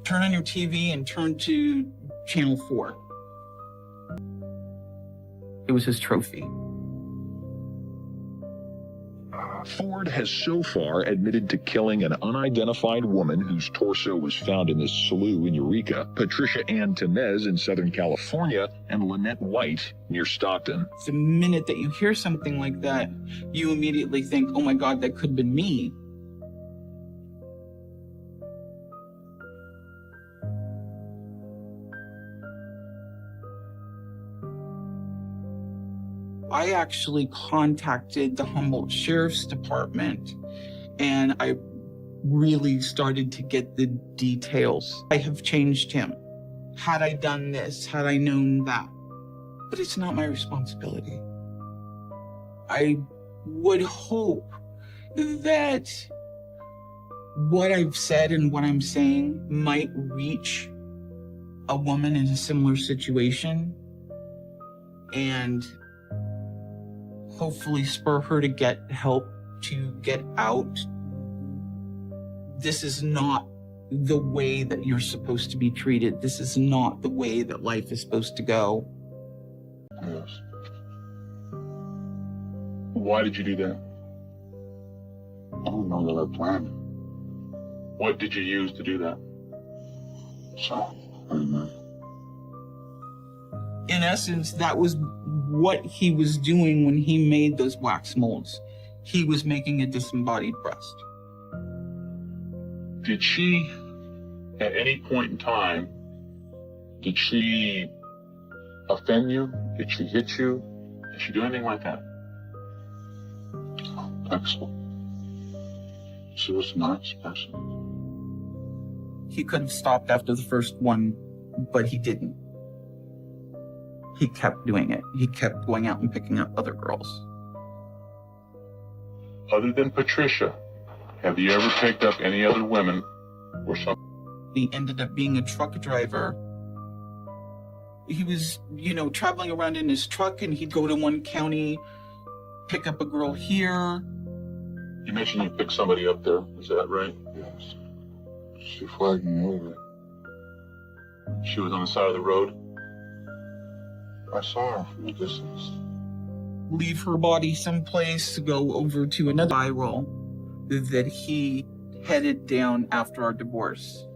turn on your TV and turn to channel 4. It was his trophy. Ford has so far admitted to killing an unidentified woman whose torso was found in this slough in Eureka, Patricia Ann Temez in Southern California, and Lynette White near Stockton. The minute that you hear something like that, you immediately think, oh my God, that could have been me. I actually contacted the Humboldt Sheriff's Department and I really started to get the details. I have changed him. Had I done this, had I known that. But it's not my responsibility. I would hope that what I've said and what I'm saying might reach a woman in a similar situation and hopefully spur her to get help to get out. This is not the way that you're supposed to be treated. This is not the way that life is supposed to go. Yes. Why did you do that? I don't know that I planned it. What did you use to do that? So, I don't know. In essence, that was what he was doing when he made those wax molds. He was making a disembodied breast. Did she, at any point in time, did she offend you? Did she hit you? Did she do anything like that? Excellent. She was a nice person. He could have stopped after the first one, but he didn't. He kept doing it. He kept going out and picking up other girls. Other than Patricia, have you ever picked up any other women or something? He ended up being a truck driver. He was, traveling around in his truck and he'd go to one county, pick up a girl here. You mentioned you picked somebody up there. Is that right? Yes. She flagged me over. She was on the side of the road? I saw her from a distance. Leave her body someplace to go over to another spiral that he headed down after our divorce.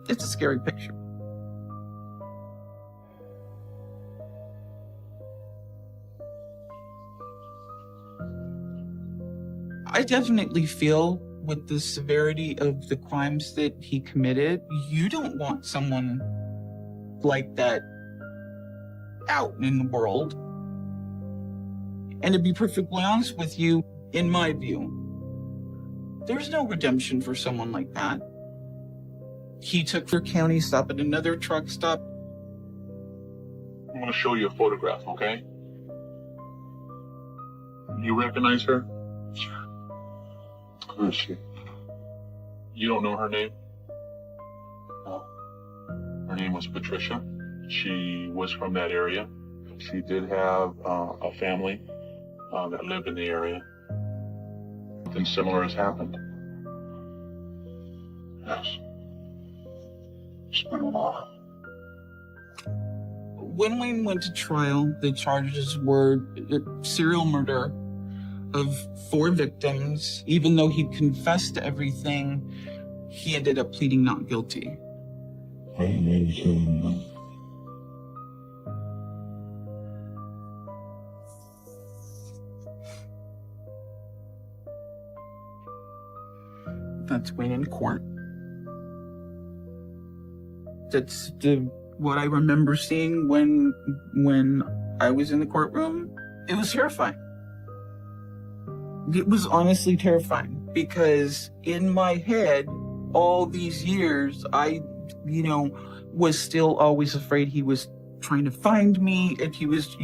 It's a scary picture. I definitely feel with the severity of the crimes that he committed, you don't want someone like that out in the world. And to be perfectly honest with you, in my view, there's no redemption for someone like that. He took her county stop at another truck stop. I'm going to show you a photograph, okay? You recognize her? Sure. Who is she? You don't know her name? No. Her name was Patricia. She was from that area. She did have a family that lived in the area. Something similar has happened. Yes. It's been a while. When we went to trial, the charges were serial murder of 4 victims. Even though he confessed to everything, he ended up pleading not guilty. I didn't mean to kill him. That's Wayne in court. That's what I remember seeing when I was in the courtroom. It was terrifying. It was honestly terrifying because in my head, all these years, I, was still always afraid he was trying to find me, and he was,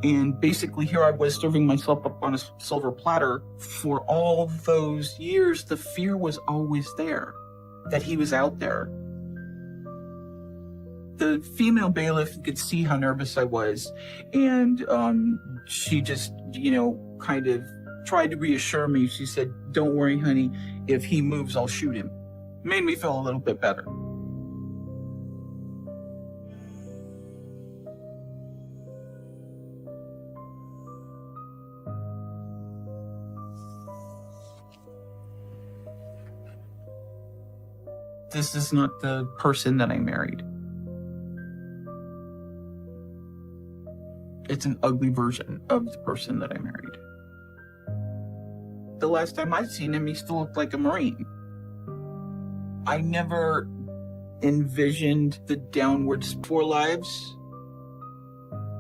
and basically here I was serving myself up on a silver platter. For all those years, the fear was always there that he was out there. The female bailiff could see how nervous I was, and she just, kind of tried to reassure me. She said, "Don't worry, honey. If he moves, I'll shoot him." Made me feel a little bit better. This is not the person that I married. It's an ugly version of the person that I married. The last time I'd seen him, he still looked like a Marine. I never envisioned the downwards 4 lives.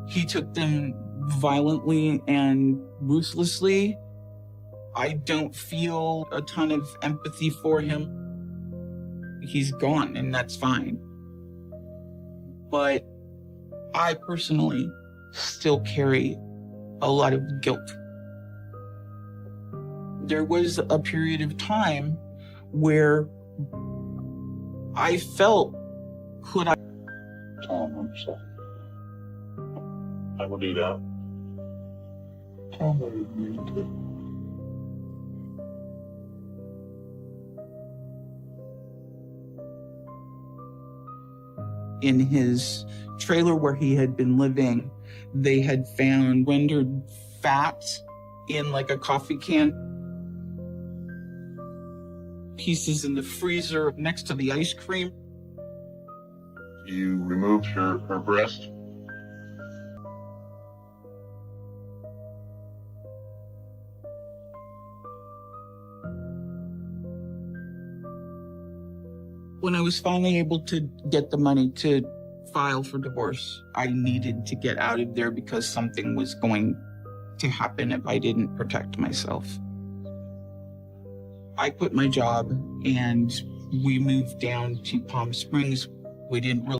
He took them violently and ruthlessly. I don't feel a ton of empathy for him. He's gone, and that's fine. But I personally still carry a lot of guilt. There was a period of time where I felt, could I? I'm sorry. I will do that. In his trailer where he had been living, they had found rendered fat in like a coffee can. Pieces in the freezer next to the ice cream. You removed her breast? When I was finally able to get the money to file for divorce, I needed to get out of there because something was going to happen if I didn't protect myself. I quit my job and we moved down to Palm Springs. We didn't really